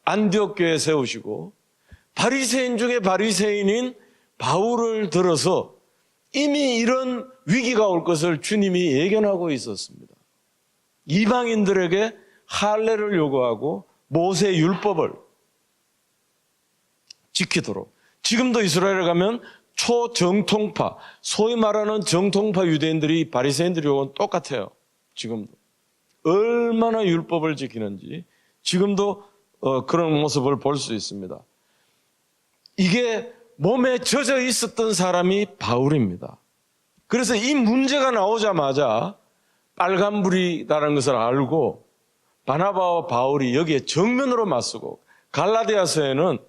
안디옥 교회에 세우시고 바리새인 중에 바리새인인 바울을 들어서 이미 이런 위기가 올 것을 주님이 예견하고 있었습니다. 이방인들에게 할례를 요구하고 모세의 율법을 지키도록. 지금도 이스라엘에 가면 초정통파, 소위 말하는 정통파 유대인들이 바리새인들이하고는 똑같아요. 지금도. 얼마나 율법을 지키는지 지금도 그런 모습을 볼 수 있습니다. 이게 몸에 젖어 있었던 사람이 바울입니다. 그래서 이 문제가 나오자마자 빨간불이라는 것을 알고 바나바와 바울이 여기에 정면으로 맞서고, 갈라디아서에는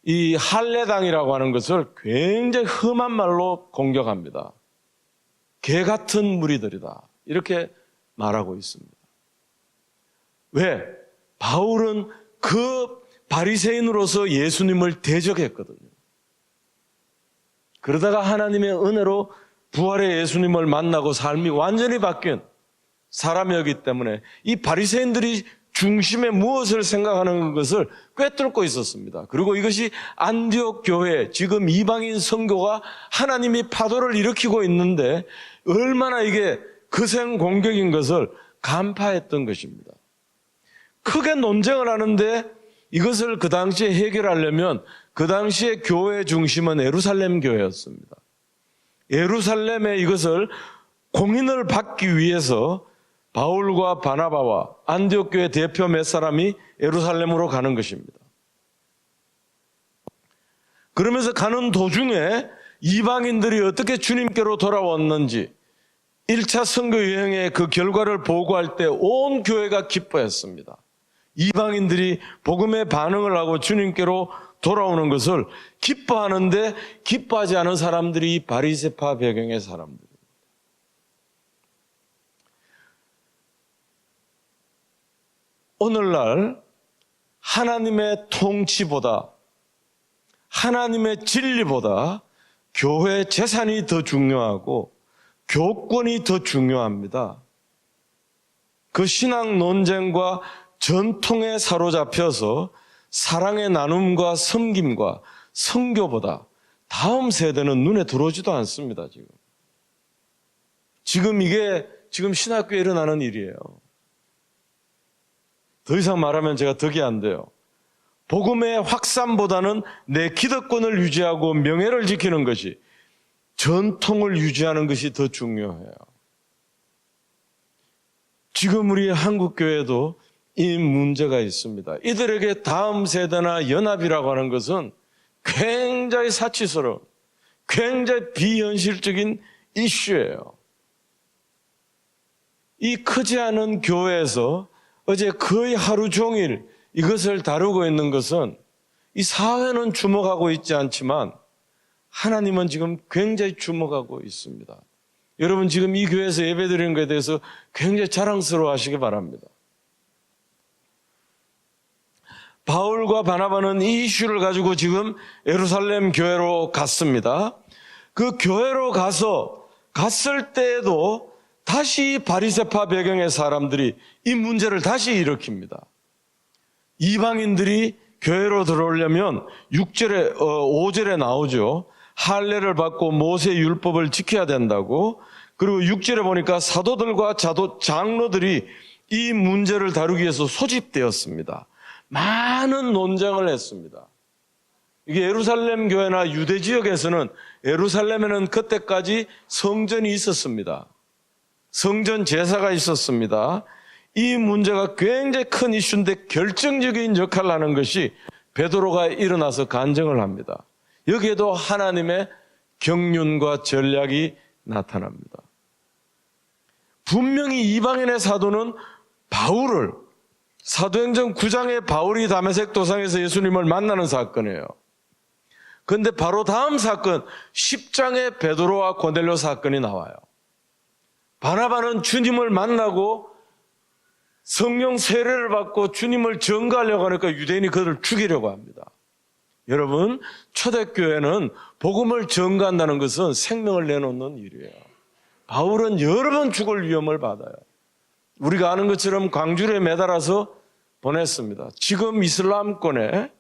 이 할례당이라고 하는 것을 굉장히 험한 말로 공격합니다. 개 같은 무리들이다, 이렇게 말하고 있습니다. 왜? 바울은 그 바리새인으로서 예수님을 대적했거든요. 그러다가 하나님의 은혜로 부활의 예수님을 만나고 삶이 완전히 바뀐 사람이었기 때문에 이 바리새인들이 중심에 무엇을 생각하는 것을 꿰뚫고 있었습니다. 그리고 이것이 안디옥 교회, 지금 이방인 선교가 하나님이 파도를 일으키고 있는데 얼마나 이게 거센 공격인 것을 간파했던 것입니다. 크게 논쟁을 하는데 이것을 그 당시에 해결하려면 그 당시에 교회 중심은 예루살렘 교회였습니다. 예루살렘에 이것을 공인을 받기 위해서 바울과 바나바와 안디옥 교회 대표 몇 사람이 예루살렘으로 가는 것입니다. 그러면서 가는 도중에 이방인들이 어떻게 주님께로 돌아왔는지 1차 선교 여행의 그 결과를 보고할 때 온 교회가 기뻐했습니다. 이방인들이 복음에 반응을 하고 주님께로 돌아오는 것을 기뻐하는데, 기뻐하지 않은 사람들이 바리새파 배경의 사람들입니다. 오늘날 하나님의 통치보다, 하나님의 진리보다 교회 재산이 더 중요하고 교권이 더 중요합니다. 그 신앙 논쟁과 전통에 사로잡혀서 사랑의 나눔과 섬김과 선교보다 다음 세대는 눈에 들어오지도 않습니다. 지금 이게 신학교에 일어나는 일이에요. 더 이상 말하면 제가 덕이 안 돼요. 복음의 확산보다는 내 기득권을 유지하고 명예를 지키는 것이, 전통을 유지하는 것이 더 중요해요. 지금 우리 한국교회도 이 문제가 있습니다. 이들에게 다음 세대나 연합이라고 하는 것은 굉장히 사치스러운, 굉장히 비현실적인 이슈예요. 이 크지 않은 교회에서 어제 거의 하루 종일 이것을 다루고 있는 것은, 이 사회는 주목하고 있지 않지만 하나님은 지금 굉장히 주목하고 있습니다. 여러분 지금 이 교회에서 예배드리는 것에 대해서 굉장히 자랑스러워 하시기 바랍니다. 바울과 바나바는 이 이슈를 가지고 지금 예루살렘 교회로 갔습니다. 그 교회로 갔을 때에도 다시 바리새파 배경의 사람들이 이 문제를 다시 일으킵니다. 이방인들이 교회로 들어오려면 5절에 나오죠. 할례를 받고 모세 율법을 지켜야 된다고. 그리고 6절에 보니까 사도들과 장로들이 이 문제를 다루기 위해서 소집되었습니다. 많은 논쟁을 했습니다. 이게 예루살렘 교회나 유대 지역에서는, 예루살렘에는 그때까지 성전이 있었습니다. 성전 제사가 있었습니다. 이 문제가 굉장히 큰 이슈인데 결정적인 역할을 하는 것이 베드로가 일어나서 간증을 합니다. 여기에도 하나님의 경륜과 전략이 나타납니다. 분명히 이방인의 사도는 바울을, 사도행전 9장에 바울이 다메섹 도상에서 예수님을 만나는 사건이에요. 그런데 바로 다음 사건 10장에 베드로와 고넬료 사건이 나와요. 바나바는 주님을 만나고 성령 세례를 받고 주님을 전가하려고 하니까 유대인이 그들을 죽이려고 합니다. 여러분, 초대교회는 복음을 전가한다는 것은 생명을 내놓는 일이에요. 바울은 여러 번 죽을 위험을 받아요. 우리가 아는 것처럼 광주리에 매달아서 보냈습니다. 지금 이슬람권에,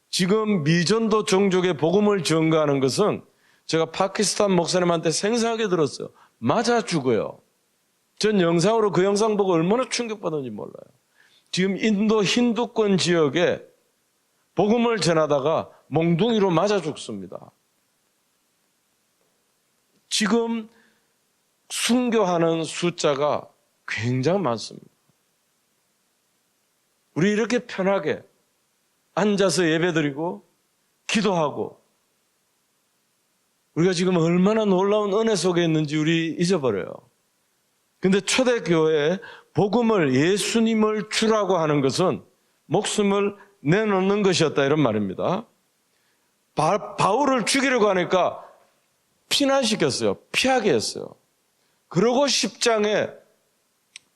지금 미전도 종족의 복음을 전가하는 것은 제가 파키스탄 목사님한테 생생하게 들었어요. 맞아 죽어요. 전 영상으로 그 영상 보고 얼마나 충격받았는지 몰라요. 지금 인도 힌두권 지역에 복음을 전하다가 몽둥이로 맞아 죽습니다. 지금 순교하는 숫자가 굉장히 많습니다. 우리 이렇게 편하게 앉아서 예배드리고 기도하고 우리가 지금 얼마나 놀라운 은혜 속에 있는지 우리 잊어버려요. 근데 초대교회에 복음을, 예수님을 주라고 하는 것은 목숨을 내놓는 것이었다, 이런 말입니다. 바울을 죽이려고 하니까 피난시켰어요. 피하게 했어요. 그러고 10장에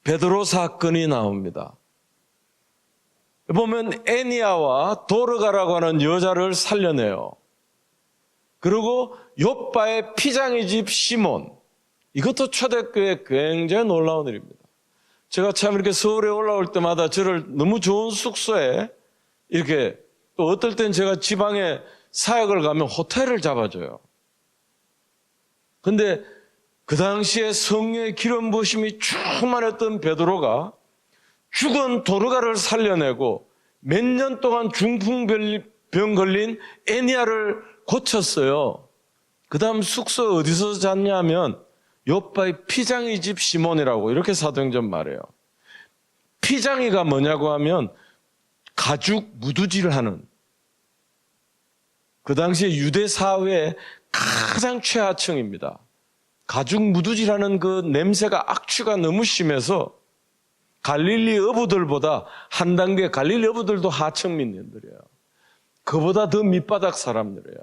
베드로 사건이 나옵니다. 보면 애니아와 도르가라고 하는 여자를 살려내요. 그리고 욥바의 피장이 집 시몬, 이것도 초대교회에 굉장히 놀라운 일입니다. 제가 참 이렇게 서울에 올라올 때마다 저를 너무 좋은 숙소에 이렇게, 또 어떨 땐 제가 지방에 사역을 가면 호텔을 잡아줘요. 근데 그 당시에 성령의 기름 부으심이 충만했던 베드로가 죽은 도르가를 살려내고 몇 년 동안 중풍병 걸린 애니아를 고쳤어요. 그 다음 숙소 어디서 잤냐면 욥바의 피장이 집 시몬이라고 이렇게 사도행전 말해요. 피장이가 뭐냐고 하면 가죽 무두질하는, 그 당시에 유대 사회의 가장 최하층입니다. 가죽 무두질하는 그 냄새가, 악취가 너무 심해서 갈릴리 어부들보다 한 단계, 갈릴리 어부들도 하층 민들이에요. 그보다 더 밑바닥 사람들이에요.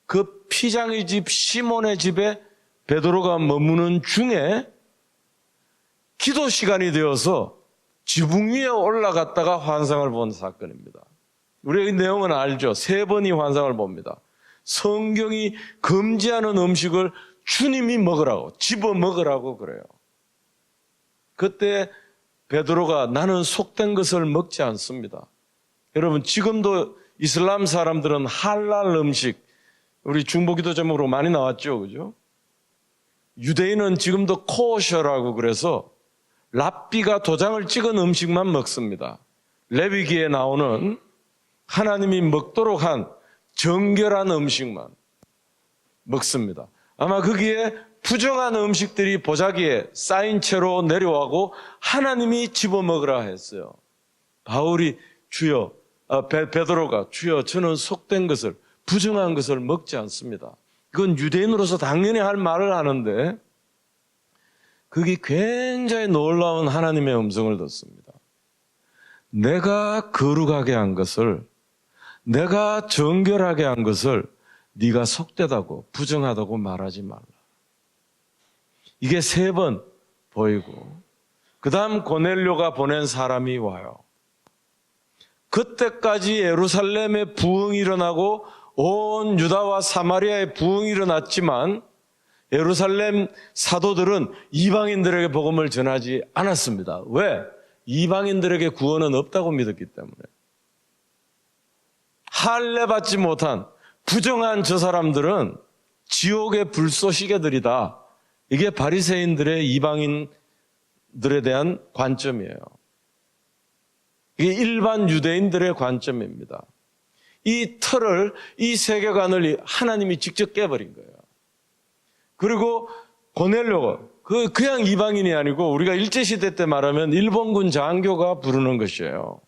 그 피장이 집 시몬의 집에 베드로가 머무는 중에 기도 시간이 되어서 지붕 위에 올라갔다가 환상을 본 사건입니다. 우리가 이 내용은 알죠. 3번이 환상을 봅니다. 성경이 금지하는 음식을 주님이 먹으라고, 집어 먹으라고 그래요. 그때 베드로가 나는 속된 것을 먹지 않습니다. 여러분, 지금도 이슬람 사람들은 할랄 음식, 우리 중보기도 제목으로 많이 나왔죠, 그죠? 유대인은 지금도 코셔라고 그래서 랍비가 도장을 찍은 음식만 먹습니다. 레위기에 나오는 하나님이 먹도록 한 정결한 음식만 먹습니다. 아마 거기에 부정한 음식들이 보자기에 쌓인 채로 내려와고 하나님이 집어먹으라 했어요. 바울이 베드로가 주여 저는 속된 것을, 부정한 것을 먹지 않습니다. 그건 유대인으로서 당연히 할 말을 하는데 그게 굉장히 놀라운 하나님의 음성을 듣습니다. 내가 거룩하게 한 것을, 내가 정결하게 한 것을 네가 속되다고, 부정하다고 말하지 말라. 이게 3번 보이고, 그 다음 고넬료가 보낸 사람이 와요. 그때까지 예루살렘에 부흥이 일어나고 온 유다와 사마리아에 부흥이 일어났지만 예루살렘 사도들은 이방인들에게 복음을 전하지 않았습니다. 왜? 이방인들에게 구원은 없다고 믿었기 때문에. 할례 받지 못한 부정한 저 사람들은 지옥의 불쏘시개들이다. 이게 바리새인들의, 이방인들에 대한 관점이에요. 이게 일반 유대인들의 관점입니다. 이 틀을, 이 세계관을 하나님이 직접 깨버린 거예요. 그리고 고넬료가 그냥 이방인이 아니고 우리가 일제시대 때 말하면 일본군 장교가 부르는 것이에요.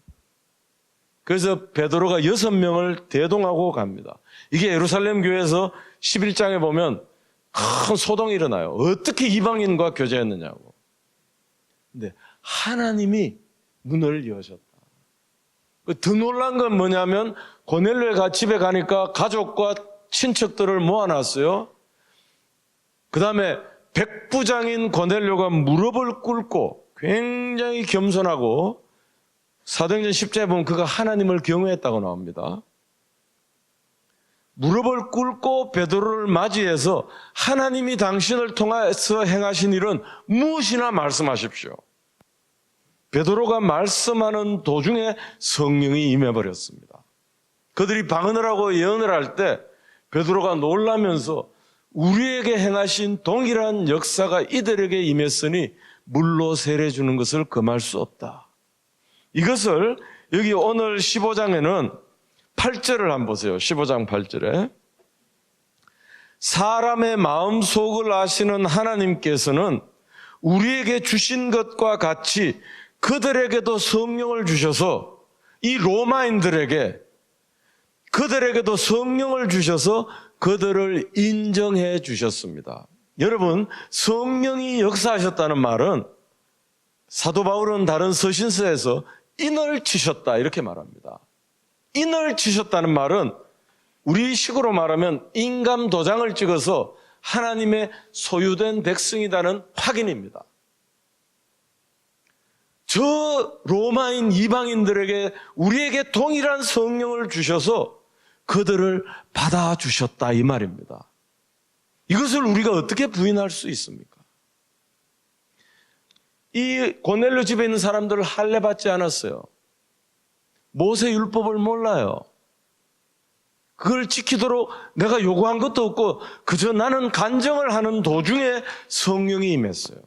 그래서 베드로가 6명을 대동하고 갑니다. 이게 예루살렘 교회에서 11장에 보면 큰 소동이 일어나요. 어떻게 이방인과 교제했느냐고. 근데 하나님이 문을 여셨다. 더 놀란 건 뭐냐면 고넬료가 집에 가니까 가족과 친척들을 모아놨어요. 그 다음에 백부장인 고넬료가 무릎을 꿇고 굉장히 겸손하고, 사도행전 10장에 보면 그가 하나님을 경외했다고 나옵니다. 무릎을 꿇고 베드로를 맞이해서 하나님이 당신을 통해서 행하신 일은 무엇이나 말씀하십시오. 베드로가 말씀하는 도중에 성령이 임해버렸습니다. 그들이 방언을 하고 예언을 할 때 베드로가 놀라면서 우리에게 행하신 동일한 역사가 이들에게 임했으니 물로 세례 주는 것을 금할 수 없다. 이것을 여기 오늘 15장에는 8절을 한번 보세요. 15장 8절에 사람의 마음속을 아시는 하나님께서는 우리에게 주신 것과 같이 그들에게도 성령을 주셔서, 이 로마인들에게 그들에게도 성령을 주셔서 그들을 인정해 주셨습니다. 여러분, 성령이 역사하셨다는 말은 사도 바울은 다른 서신서에서 인을 치셨다 이렇게 말합니다. 인을 치셨다는 말은 우리 식으로 말하면 인감 도장을 찍어서 하나님의 소유된 백성이라는 확인입니다. 저 로마인 이방인들에게 우리에게 동일한 성령을 주셔서 그들을 받아주셨다 이 말입니다. 이것을 우리가 어떻게 부인할 수 있습니까? 이 고넬료 집에 있는 사람들을 할례 받지 않았어요. 모세 율법을 몰라요. 그걸 지키도록 내가 요구한 것도 없고 그저 나는 간증을 하는 도중에 성령이 임했어요.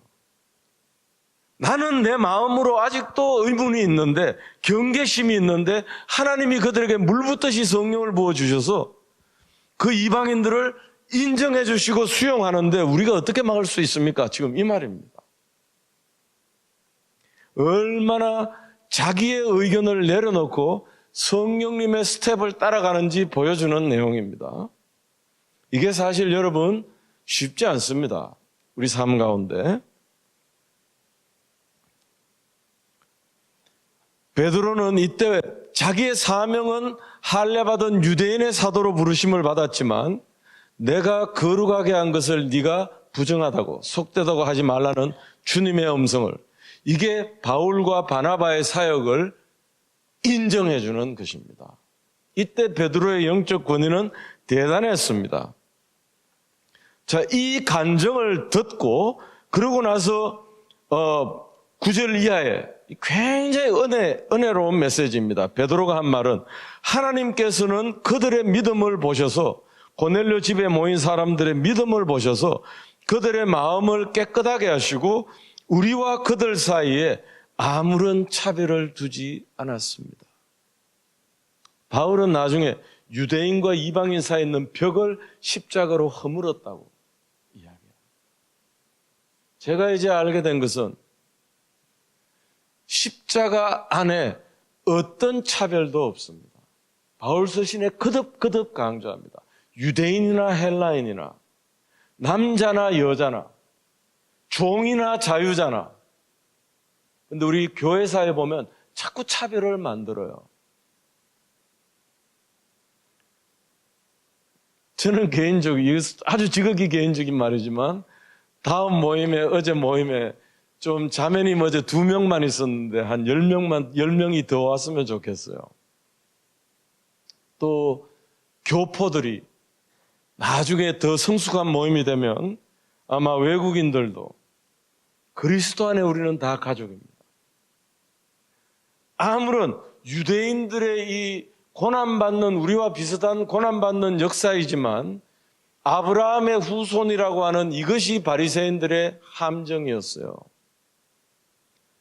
나는 내 마음으로 아직도 의문이 있는데 경계심이 있는데 하나님이 그들에게 물붓듯이 성령을 부어주셔서 그 이방인들을 인정해 주시고 수용하는데 우리가 어떻게 막을 수 있습니까? 지금 이 말입니다. 얼마나 자기의 의견을 내려놓고 성령님의 스텝을 따라가는지 보여주는 내용입니다. 이게 사실 여러분 쉽지 않습니다. 우리 삶 가운데. 베드로는 이때 자기의 사명은 할례받은 유대인의 사도로 부르심을 받았지만 내가 거룩하게 한 것을 네가 부정하다고 속되다고 하지 말라는 주님의 음성을, 이게 바울과 바나바의 사역을 인정해 주는 것입니다. 이때 베드로의 영적 권위는 대단했습니다. 자, 이 간증을 듣고 그러고 나서 9절 이하에 굉장히 은혜로운 메시지입니다. 베드로가 한 말은 하나님께서는 그들의 믿음을 보셔서, 고넬료 집에 모인 사람들의 믿음을 보셔서 그들의 마음을 깨끗하게 하시고 우리와 그들 사이에 아무런 차별을 두지 않았습니다. 바울은 나중에 유대인과 이방인 사이에 있는 벽을 십자가로 허물었다고 이야기해요. 제가 이제 알게 된 것은 십자가 안에 어떤 차별도 없습니다. 바울 서신에 거듭거듭 강조합니다. 유대인이나 헬라인이나 남자나 여자나 종이나 자유자나. 근데 우리 교회사에 보면 자꾸 차별을 만들어요. 저는 개인적으로, 아주 지극히 개인적인 말이지만 다음 모임에, 어제 모임에 좀 자매님 어제 2명만 있었는데 한 10명이 더 왔으면 좋겠어요. 또 교포들이 나중에 더 성숙한 모임이 되면 아마 외국인들도, 그리스도 안에 우리는 다 가족입니다. 아무런 유대인들의 이 고난받는, 우리와 비슷한 고난받는 역사이지만 아브라함의 후손이라고 하는 이것이 바리새인들의 함정이었어요.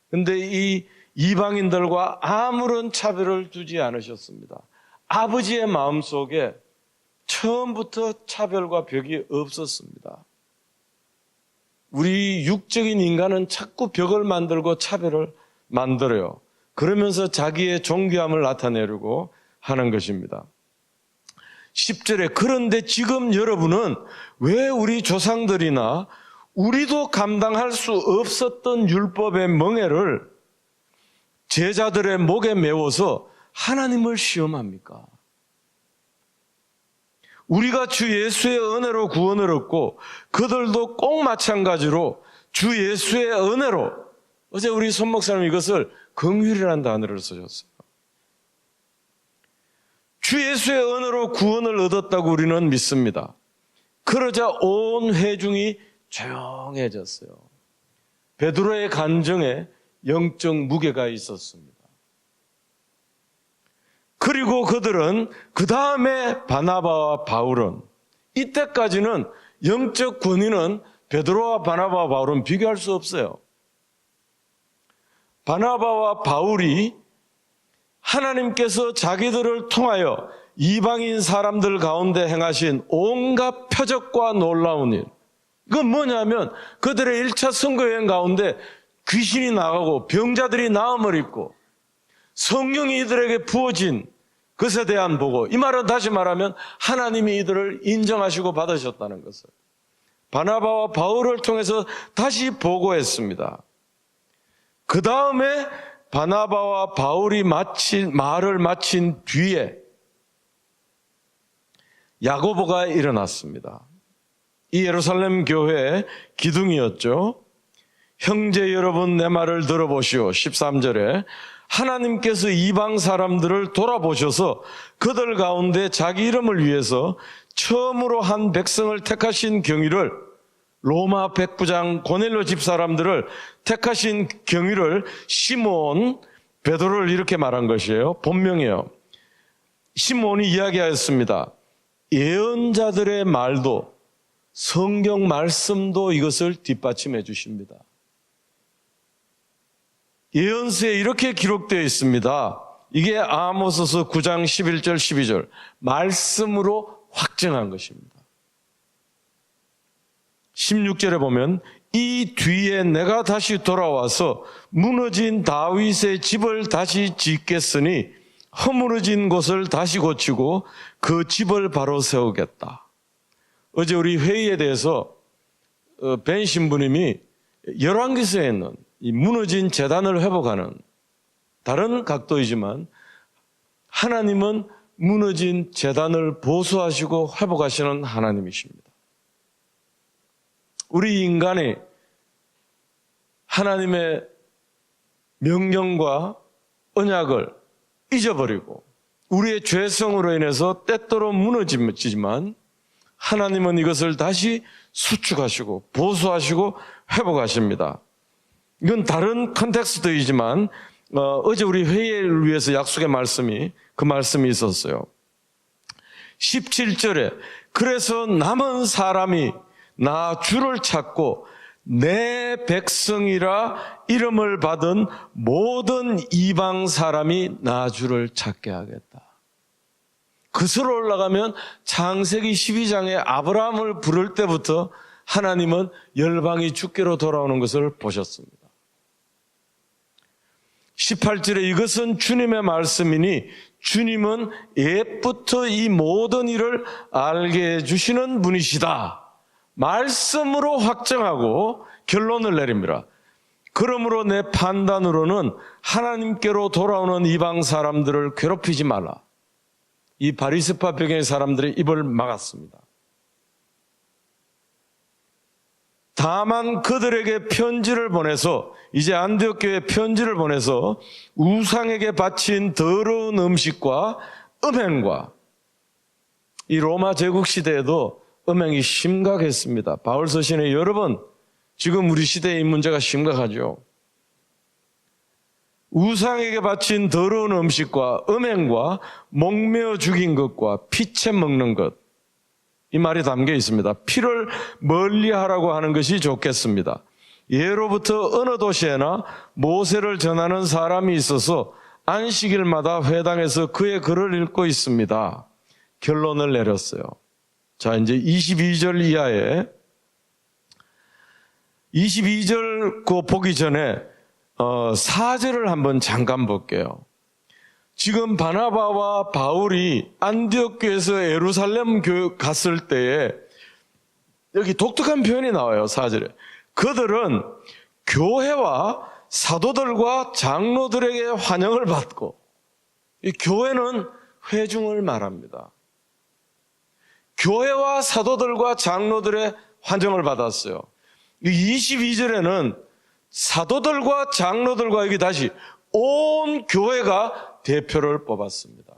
그런데 이 이방인들과 아무런 차별을 두지 않으셨습니다. 아버지의 마음속에 처음부터 차별과 벽이 없었습니다. 우리 육적인 인간은 자꾸 벽을 만들고 차별을 만들어요. 그러면서 자기의 존귀함을 나타내려고 하는 것입니다. 10절에 그런데 지금 여러분은 왜 우리 조상들이나 우리도 감당할 수 없었던 율법의 멍에를 제자들의 목에 메워서 하나님을 시험합니까? 우리가 주 예수의 은혜로 구원을 얻고 그들도 꼭 마찬가지로 주 예수의 은혜로, 어제 우리 손 목사님 이것을 긍휼이라는 단어를 쓰셨어요. 주 예수의 은혜로 구원을 얻었다고 우리는 믿습니다. 그러자 온 회중이 조용해졌어요. 베드로의 간증에 영적 무게가 있었습니다. 그리고 그들은 그 다음에 바나바와 바울은, 이때까지는 영적 권위는 베드로와 바나바와 바울은 비교할 수 없어요. 바나바와 바울이 하나님께서 자기들을 통하여 이방인 사람들 가운데 행하신 온갖 표적과 놀라운 일, 그건 뭐냐면 그들의 1차 선거여행 가운데 귀신이 나가고 병자들이 나음을 입고 성령이 이들에게 부어진 그것에 대한 보고. 이 말은 다시 말하면 하나님이 이들을 인정하시고 받으셨다는 것을 바나바와 바울을 통해서 다시 보고했습니다. 그 다음에 바나바와 바울이 말을 마친 뒤에 야고보가 일어났습니다. 이 예루살렘 교회의 기둥이었죠. 형제 여러분, 내 말을 들어보시오. 13절에 하나님께서 이방 사람들을 돌아보셔서 그들 가운데 자기 이름을 위해서 처음으로 한 백성을 택하신 경위를, 로마 백부장 고넬료 집 사람들을 택하신 경위를 시몬 베드로를 이렇게 말한 것이에요. 본명이에요. 시몬이 이야기하였습니다. 예언자들의 말도 성경 말씀도 이것을 뒷받침해 주십니다. 예언서에 이렇게 기록되어 있습니다. 이게 아모스서 9장 11절 12절 말씀으로 확증한 것입니다. 16절에 보면 이 뒤에 내가 다시 돌아와서 무너진 다윗의 집을 다시 짓겠으니 허물어진 곳을 다시 고치고 그 집을 바로 세우겠다. 어제 우리 회의에 대해서 벤 신부님이 열왕기서에 있는 이 무너진 제단을 회복하는, 다른 각도이지만 하나님은 무너진 제단을 보수하시고 회복하시는 하나님이십니다. 우리 인간이 하나님의 명령과 언약을 잊어버리고 우리의 죄성으로 인해서 때때로 무너지지만 하나님은 이것을 다시 수축하시고 보수하시고 회복하십니다. 이건 다른 컨텍스트이지만 어제 우리 회의를 위해서 약속의 말씀이, 그 말씀이 있었어요. 17절에 그래서 남은 사람이 나 주를 찾고 내 백성이라 이름을 받은 모든 이방 사람이 나 주를 찾게 하겠다. 그스로 올라가면 창세기 12장에 아브라함을 부를 때부터 하나님은 열방이 주께로 돌아오는 것을 보셨습니다. 18절에 이것은 주님의 말씀이니 주님은 옛부터 이 모든 일을 알게 해주시는 분이시다. 말씀으로 확정하고 결론을 내립니다. 그러므로 내 판단으로는 하나님께로 돌아오는 이방 사람들을 괴롭히지 말라. 이 바리새파 배경의 사람들의 입을 막았습니다. 다만 그들에게 편지를 보내서, 이제 안디옥 교회에 편지를 보내서 우상에게 바친 더러운 음식과 음행과, 이 로마 제국 시대에도 음행이 심각했습니다. 바울 서신에 여러 번, 지금 우리 시대의 이 문제가 심각하죠. 우상에게 바친 더러운 음식과 음행과 목매어 죽인 것과 피채 먹는 것, 이 말이 담겨 있습니다. 피를 멀리하라고 하는 것이 좋겠습니다. 예로부터 어느 도시에나 모세를 전하는 사람이 있어서 안식일마다 회당에서 그의 글을 읽고 있습니다. 결론을 내렸어요. 자, 이제 22절 이하에 22절 그 보기 전에 4절을 한번 잠깐 볼게요. 지금 바나바와 바울이 안디옥 교회에서 예루살렘 교회 갔을 때에 여기 독특한 표현이 나와요. 4절에. 그들은 교회와 사도들과 장로들에게 환영을 받고, 이 교회는 회중을 말합니다. 교회와 사도들과 장로들의 환영을 받았어요. 22절에는 사도들과 장로들과 여기 다시 온 교회가 대표를 뽑았습니다.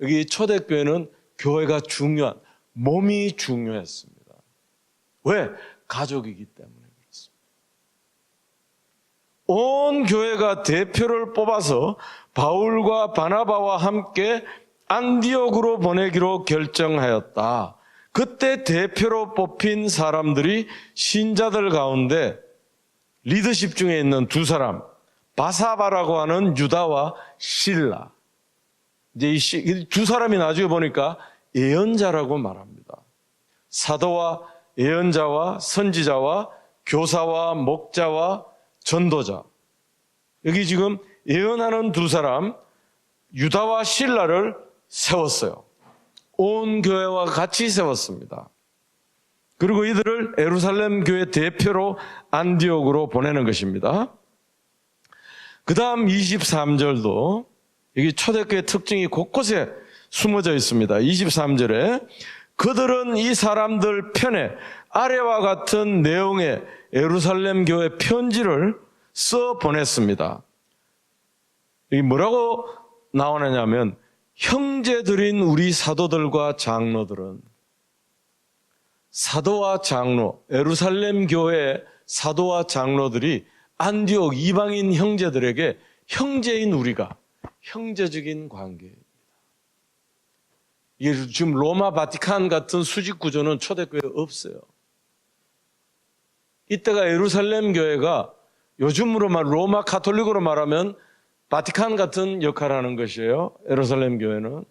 여기 초대교회는 교회가 중요한, 몸이 중요했습니다. 왜? 가족이기 때문에 그렇습니다. 온 교회가 대표를 뽑아서 바울과 바나바와 함께 안디옥으로 보내기로 결정하였다. 그때 대표로 뽑힌 사람들이 신자들 가운데 리더십 중에 있는 두 사람, 바사바라고 하는 유다와 실라. 이제 이 두 사람이 나중에 보니까 예언자라고 말합니다. 사도와 예언자와 선지자와 교사와 목자와 전도자. 여기 지금 예언하는 두 사람, 유다와 실라를 세웠어요. 온 교회와 같이 세웠습니다. 그리고 이들을 예루살렘 교회 대표로 안디옥으로 보내는 것입니다. 그 다음 23절도 여기 초대교회 특징이 곳곳에 숨어져 있습니다. 23절에 그들은 이 사람들 편에 아래와 같은 내용의 예루살렘 교회 편지를 써 보냈습니다. 이게 뭐라고 나오느냐면 형제들인 우리 사도들과 장로들은 사도와 장로, 예루살렘 교회 사도와 장로들이 안디옥 이방인 형제들에게 형제인 우리가 형제적인 관계입니다. 이게 지금 로마 바티칸 같은 수직 구조는 초대교회에 없어요. 이때가 예루살렘 교회가 요즘으로 로마 가톨릭으로 말하면 바티칸 같은 역할을 하는 것이에요. 예루살렘 교회는.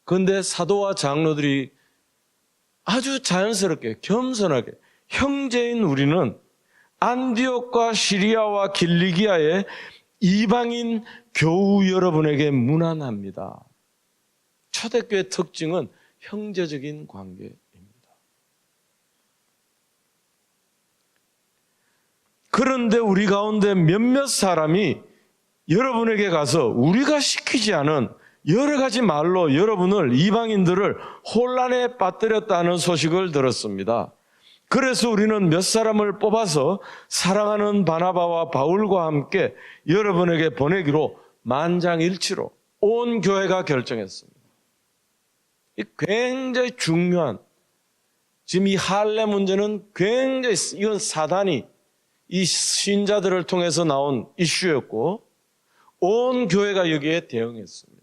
그런데 사도와 장로들이 아주 자연스럽게 겸손하게 형제인 우리는 안디옥과 시리아와 길리기아의 이방인 교우 여러분에게 문안합니다. 초대교회 특징은 형제적인 관계입니다. 그런데 우리 가운데 몇몇 사람이 여러분에게 가서 우리가 시키지 않은 여러 가지 말로 여러분을 이방인들을 혼란에 빠뜨렸다는 소식을 들었습니다. 그래서 우리는 몇 사람을 뽑아서 사랑하는 바나바와 바울과 함께 여러분에게 보내기로 만장일치로 온 교회가 결정했습니다. 이 굉장히 중요한, 지금 이 할례 문제는 굉장히, 이건 사단이 이 신자들을 통해서 나온 이슈였고 온 교회가 여기에 대응했습니다.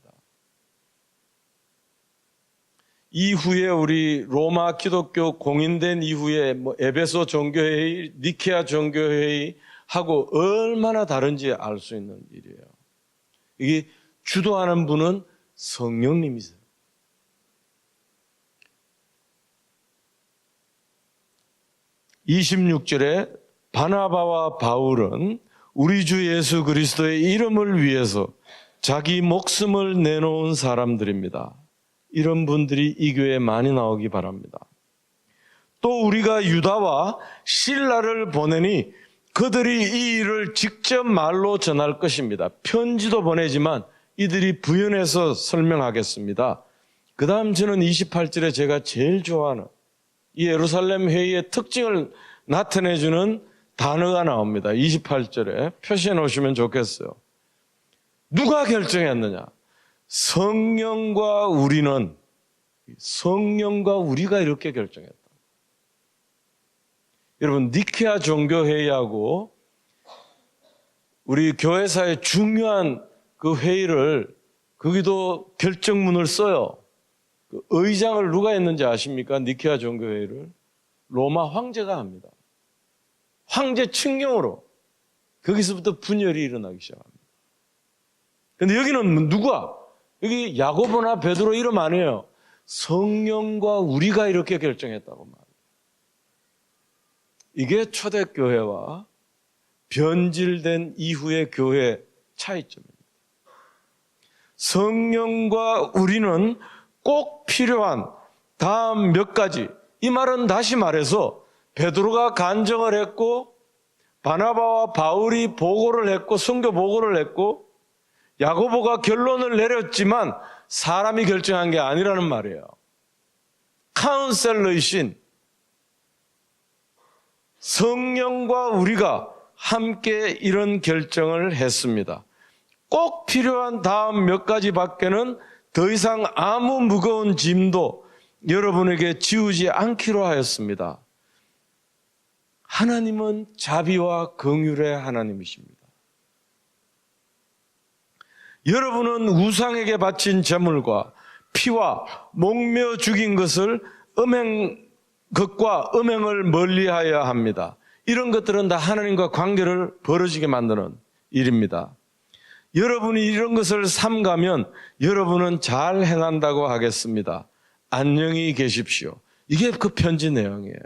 이후에 우리 로마 기독교 공인된 이후에 에베소 종교회의, 니케아 종교회의 하고 얼마나 다른지 알 수 있는 일이에요. 이게 주도하는 분은 성령님이세요. (26절에) 바나바와 바울은 우리 주 예수 그리스도의 이름을 위해서 자기 목숨을 내놓은 사람들입니다. 이런 분들이 이 교회에 많이 나오기 바랍니다. 또 우리가 유다와 실라를 보내니 그들이 이 일을 직접 말로 전할 것입니다. 편지도 보내지만 이들이 부연해서 설명하겠습니다. 그 다음 저는 28절에 제가 제일 좋아하는 이 예루살렘 회의의 특징을 나타내주는 단어가 나옵니다. 28절에 표시해 놓으시면 좋겠어요. 누가 결정했느냐? 성령과 우리가 이렇게 결정했다. 여러분, 니케아 종교회의하고 우리 교회사의 중요한 그 회의를 거기도 결정문을 써요. 그 의장을 누가 했는지 아십니까? 니케아 종교회의를 로마 황제가 합니다. 황제 칙령으로 거기서부터 분열이 일어나기 시작합니다. 그런데 여기는 누가? 여기 야고보나 베드로 이름 아니에요. 성령과 우리가 이렇게 결정했다고 말합니다. 이게 초대교회와 변질된 이후의 교회 차이점입니다. 성령과 우리는 꼭 필요한 다음 몇 가지, 이 말은 다시 말해서 베드로가 간증을 했고 바나바와 바울이 보고를 했고 선교 보고를 했고 야고보가 결론을 내렸지만 사람이 결정한 게 아니라는 말이에요. 카운셀러이신 성령과 우리가 함께 이런 결정을 했습니다. 꼭 필요한 다음 몇 가지밖에는 더 이상 아무 무거운 짐도 여러분에게 지우지 않기로 하였습니다. 하나님은 자비와 긍휼의 하나님이십니다. 여러분은 우상에게 바친 제물과 피와 목며 죽인 것과 음행을 멀리하여야 합니다. 이런 것들은 다 하나님과 관계를 벌어지게 만드는 일입니다. 여러분이 이런 것을 삼가면 여러분은 잘 행한다고 하겠습니다. 안녕히 계십시오. 이게 그 편지 내용이에요.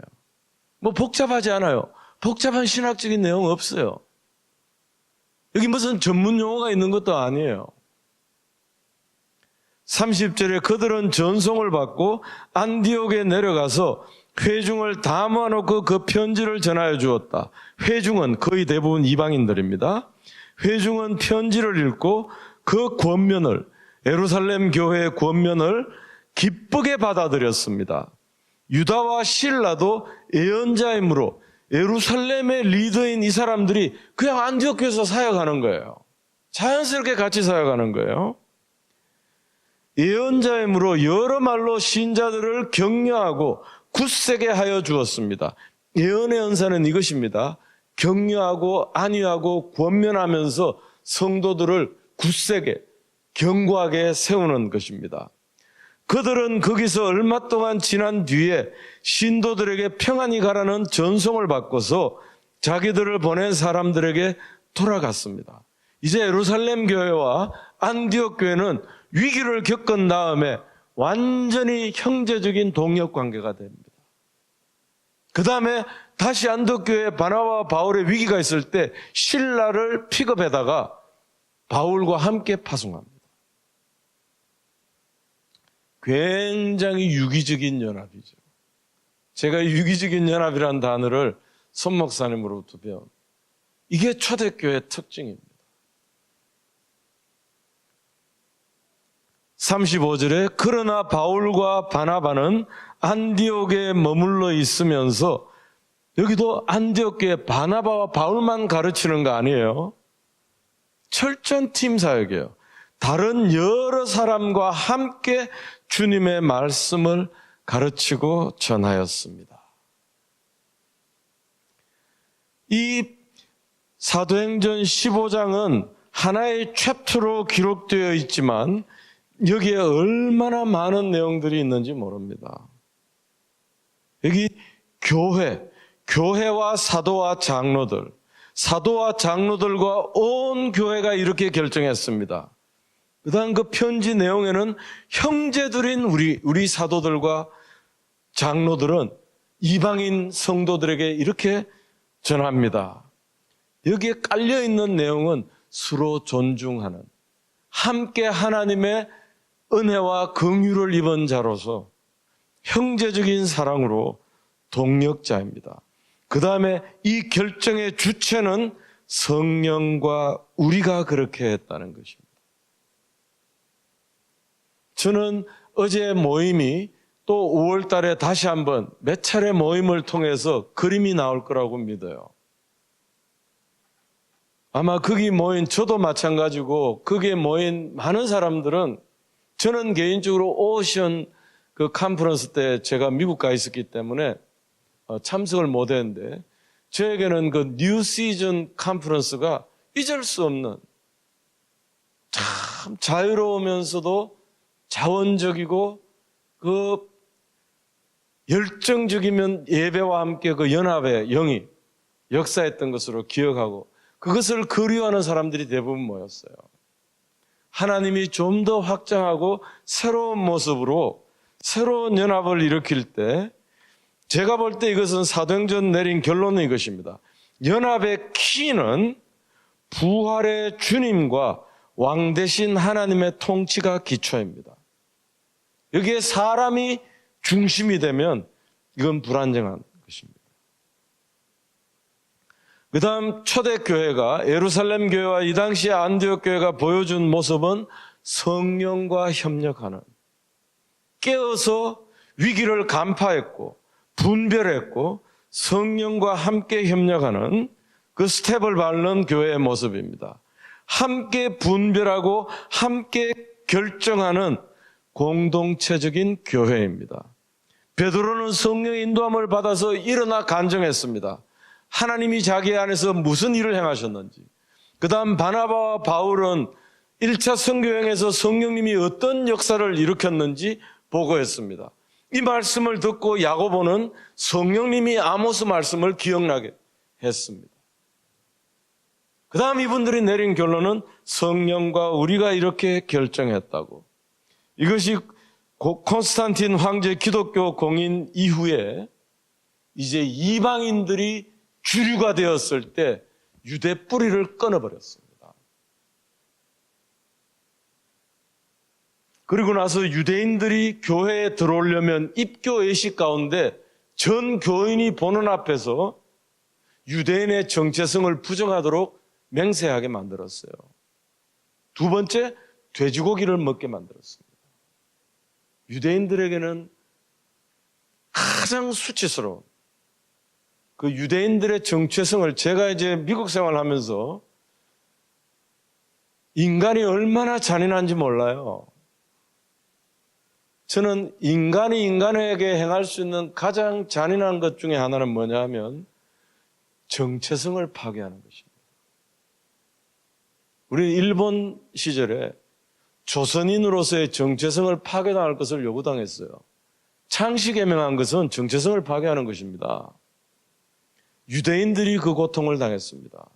뭐 복잡하지 않아요. 복잡한 신학적인 내용 없어요. 여기 무슨 전문 용어가 있는 것도 아니에요. 30절에 그들은 전송을 받고 안디옥에 내려가서 회중을 다 모아놓고 그 편지를 전하여 주었다. 회중은 거의 대부분 이방인들입니다. 회중은 편지를 읽고 그 권면을, 예루살렘 교회의 권면을 기쁘게 받아들였습니다. 유다와 실라도 예언자이므로 예루살렘의 리더인 이 사람들이 그냥 안디옥 교회에서 사역하는 거예요. 자연스럽게 같이 사역하는 거예요. 예언자이므로 여러 말로 신자들을 격려하고 굳세게 하여 주었습니다. 예언의 은사는 이것입니다. 격려하고 안위하고 권면하면서 성도들을 굳세게 견고하게 세우는 것입니다. 그들은 거기서 얼마 동안 지난 뒤에 신도들에게 평안히 가라는 전송을 받고서 자기들을 보낸 사람들에게 돌아갔습니다. 이제 예루살렘 교회와 안디옥 교회는 위기를 겪은 다음에 완전히 형제적인 동력 관계가 됩니다. 그 다음에 다시 안디옥 교회 바나바와 바울의 위기가 있을 때 실라를 픽업해다가 바울과 함께 파송합니다. 굉장히 유기적인 연합이죠. 제가 유기적인 연합이라는 단어를 손 목사님으로부터 배운, 이게 초대교회의 특징입니다. 35절에 그러나 바울과 바나바는 안디옥에 머물러 있으면서, 여기도 안디옥 교회 바나바와 바울만 가르치는 거 아니에요. 철저한 팀 사역이에요. 다른 여러 사람과 함께 주님의 말씀을 가르치고 전하였습니다. 이 사도행전 15장은 하나의 챕터로 기록되어 있지만 여기에 얼마나 많은 내용들이 있는지 모릅니다. 여기 교회와 사도와 장로들, 사도와 장로들과 온 교회가 이렇게 결정했습니다. 그 다음 그 편지 내용에는 형제들인 우리 사도들과 장로들은 이방인 성도들에게 이렇게 전합니다. 여기에 깔려있는 내용은 서로 존중하는, 함께 하나님의 은혜와 긍휼을 입은 자로서 형제적인 사랑으로 동력자입니다. 그 다음에 이 결정의 주체는 성령과 우리가 그렇게 했다는 것입니다. 저는 어제 모임이 또 5월 달에 다시 한번 몇 차례 모임을 통해서 그림이 나올 거라고 믿어요. 아마 거기 모인, 저도 마찬가지고 거기에 모인 많은 사람들은, 저는 개인적으로 오션 그 컨퍼런스 때 제가 미국 가 있었기 때문에 참석을 못 했는데, 저에게는 그 뉴 시즌 컨퍼런스가 잊을 수 없는, 참 자유로우면서도 자원적이고 그 열정적이면 예배와 함께 그 연합의 영이 역사했던 것으로 기억하고, 그것을 그리워하는 사람들이 대부분 모였어요. 하나님이 좀 더 확장하고 새로운 모습으로 새로운 연합을 일으킬 때, 제가 볼 때 이것은 사도행전 내린 결론은 이것입니다. 연합의 키는 부활의 주님과 왕 대신 하나님의 통치가 기초입니다. 여기에 사람이 중심이 되면 이건 불안정한 것입니다. 그 다음 초대교회가, 예루살렘 교회와 이 당시의 안디옥 교회가 보여준 모습은 성령과 협력하는, 깨어서 위기를 간파했고 분별했고 성령과 함께 협력하는 그 스텝을 밟는 교회의 모습입니다. 함께 분별하고 함께 결정하는 공동체적인 교회입니다. 베드로는 성령의 인도함을 받아서 일어나 간증했습니다. 하나님이 자기 안에서 무슨 일을 행하셨는지. 그 다음 바나바와 바울은 1차 선교여행에서 성령님이 어떤 역사를 일으켰는지 보고했습니다. 이 말씀을 듣고 야고보는 성령님이 아모스 말씀을 기억나게 했습니다. 그 다음 이분들이 내린 결론은 성령과 우리가 이렇게 결정했다고. 이것이 콘스탄틴 황제 기독교 공인 이후에 이제 이방인들이 주류가 되었을 때 유대 뿌리를 끊어버렸습니다. 그리고 나서 유대인들이 교회에 들어오려면 입교 예식 가운데 전 교인이 보는 앞에서 유대인의 정체성을 부정하도록 맹세하게 만들었어요. 두 번째, 돼지고기를 먹게 만들었습니다. 유대인들에게는 가장 수치스러운 그 유대인들의 정체성을, 제가 이제 미국 생활하면서 인간이 얼마나 잔인한지 몰라요. 저는 인간이 인간에게 행할 수 있는 가장 잔인한 것 중에 하나는 뭐냐 하면 정체성을 파괴하는 것입니다. 우리 일본 시절에 조선인으로서의 정체성을 파괴당할 것을 요구당했어요. 창씨개명한 것은 정체성을 파괴하는 것입니다. 유대인들이 그 고통을 당했습니다.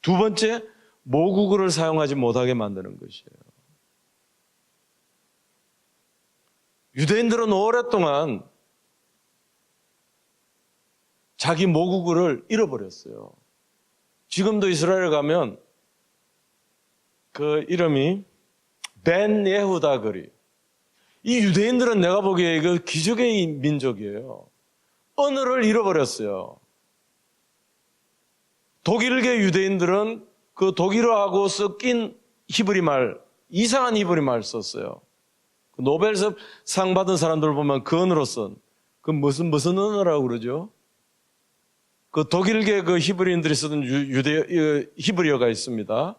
두 번째, 모국어를 사용하지 못하게 만드는 것이에요. 유대인들은 오랫동안 자기 모국어를 잃어버렸어요. 지금도 이스라엘 가면 그 이름이 벤 예후다 거리. 이 유대인들은 내가 보기에 이거 기적의 민족이에요. 언어를 잃어버렸어요. 독일계 유대인들은 그 독일어하고 섞인 히브리 말, 이상한 히브리 말 썼어요. 노벨상 받은 사람들 보면 그 언어로 쓴, 그 무슨 언어라고 그러죠? 그 독일계 그 히브리인들이 쓰던 히브리어가 있습니다.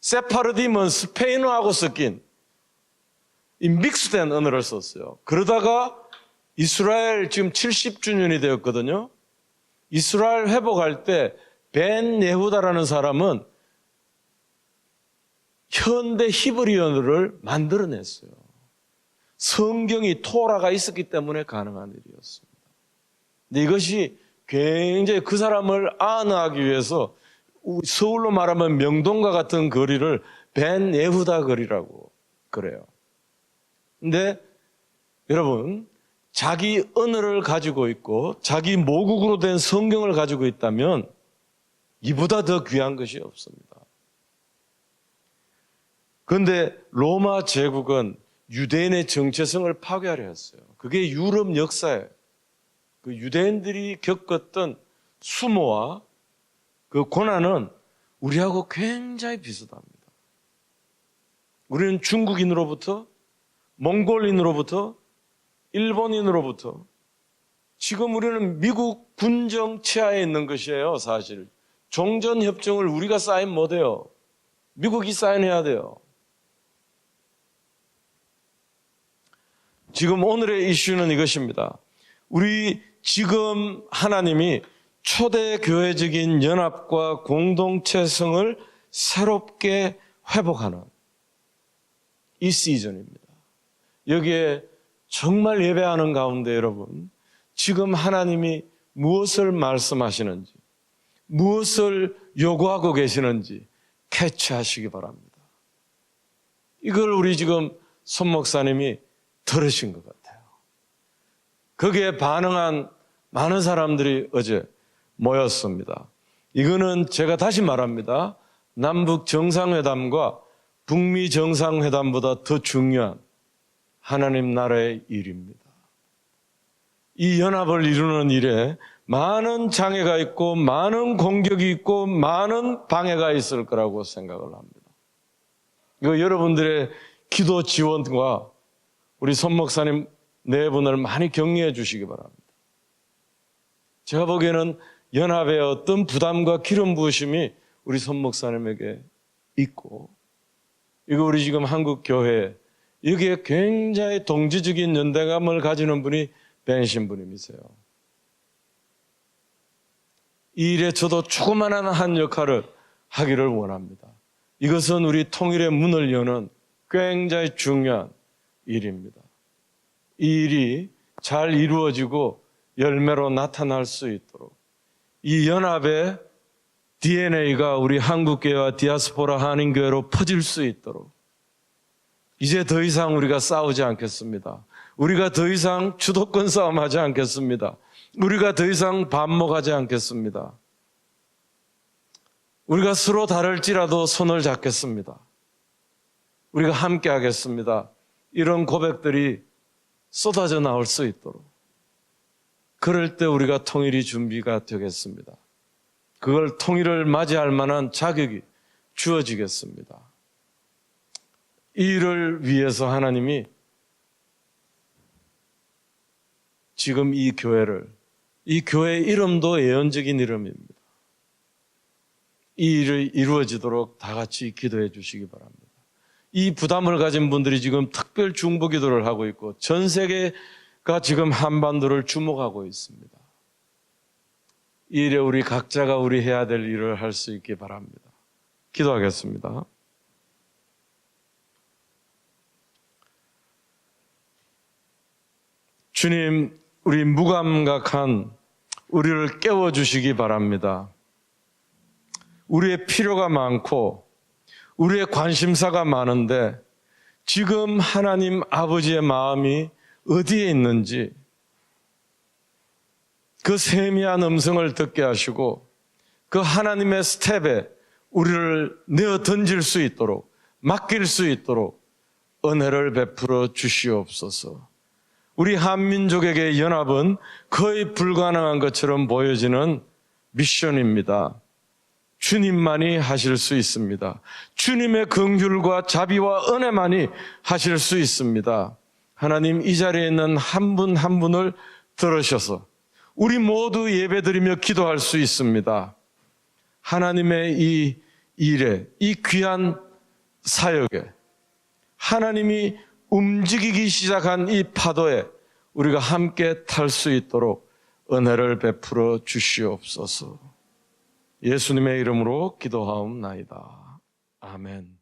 세파르딤은 스페인어하고 섞인 이 믹스된 언어를 썼어요. 그러다가 이스라엘 지금 70주년이 되었거든요. 이스라엘 회복할 때 벤 예후다라는 사람은 현대 히브리 언어를 만들어냈어요. 성경이 토라가 있었기 때문에 가능한 일이었습니다. 근데 이것이 굉장히 그 사람을 안하기 위해서 서울로 말하면 명동과 같은 거리를 벤 예후다 거리라고 그래요. 근데 여러분, 자기 언어를 가지고 있고 자기 모국으로 된 성경을 가지고 있다면 이보다 더 귀한 것이 없습니다. 그런데 로마 제국은 유대인의 정체성을 파괴하려 했어요. 그게 유럽 역사에 그 유대인들이 겪었던 수모와 그 고난은 우리하고 굉장히 비슷합니다. 우리는 중국인으로부터, 몽골인으로부터, 일본인으로부터, 지금 우리는 미국 군정 치하에 있는 것이에요, 사실. 종전협정을 우리가 사인 못해요. 미국이 사인해야 돼요. 지금 오늘의 이슈는 이것입니다. 우리 지금 하나님이 초대교회적인 연합과 공동체성을 새롭게 회복하는 이 시즌입니다. 여기에 정말 예배하는 가운데 여러분, 지금 하나님이 무엇을 말씀하시는지, 무엇을 요구하고 계시는지 캐치하시기 바랍니다. 이걸 우리 지금 손 목사님이 들으신 것 같아요. 거기에 반응한 많은 사람들이 어제 모였습니다. 이거는 제가 다시 말합니다. 남북 정상회담과 북미 정상회담보다 더 중요한 하나님 나라의 일입니다. 이 연합을 이루는 일에 많은 장애가 있고 많은 공격이 있고 많은 방해가 있을 거라고 생각을 합니다. 이거 여러분들의 기도 지원과 우리 손 목사님 네 분을 많이 격려해 주시기 바랍니다. 제가 보기에는 연합의 어떤 부담과 기름 부으심이 우리 손 목사님에게 있고, 이거 우리 지금 한국 교회 여기에 굉장히 동지적인 연대감을 가지는 분이 벤 신부님이세요. 이 일에 저도 조그마한 한 역할을 하기를 원합니다. 이것은 우리 통일의 문을 여는 굉장히 중요한 일입니다. 이 일이 잘 이루어지고 열매로 나타날 수 있도록 이 연합의 DNA가 우리 한국교회와 디아스포라 한인교회로 퍼질 수 있도록 이제 더 이상 우리가 싸우지 않겠습니다. 우리가 더 이상 주도권 싸움하지 않겠습니다. 우리가 더 이상 반목하지 않겠습니다. 우리가 서로 다를지라도 손을 잡겠습니다. 우리가 함께 하겠습니다. 이런 고백들이 쏟아져 나올 수 있도록, 그럴 때 우리가 통일이 준비가 되겠습니다. 그걸 통일을 맞이할 만한 자격이 주어지겠습니다. 이 일을 위해서 하나님이 지금 이 교회 이름도 예언적인 이름입니다. 이 일이 이루어지도록 다 같이 기도해 주시기 바랍니다. 이 부담을 가진 분들이 지금 특별 중보 기도를 하고 있고 전 세계가 지금 한반도를 주목하고 있습니다. 이 일에 우리 각자가 우리 해야 될 일을 할 수 있기 바랍니다. 기도하겠습니다. 주님, 우리 무감각한 우리를 깨워주시기 바랍니다. 우리의 필요가 많고 우리의 관심사가 많은데 지금 하나님 아버지의 마음이 어디에 있는지 그 세미한 음성을 듣게 하시고 그 하나님의 스텝에 우리를 내어 던질 수 있도록, 맡길 수 있도록 은혜를 베풀어 주시옵소서. 우리 한민족에게 연합은 거의 불가능한 것처럼 보여지는 미션입니다. 주님만이 하실 수 있습니다. 주님의 긍휼과 자비와 은혜만이 하실 수 있습니다. 하나님, 이 자리에 있는 한 분 한 분을 들으셔서 우리 모두 예배드리며 기도할 수 있습니다. 하나님의 이 일에, 이 귀한 사역에, 하나님이 움직이기 시작한 이 파도에 우리가 함께 탈 수 있도록 은혜를 베풀어 주시옵소서. 예수님의 이름으로 기도하옵나이다. 아멘.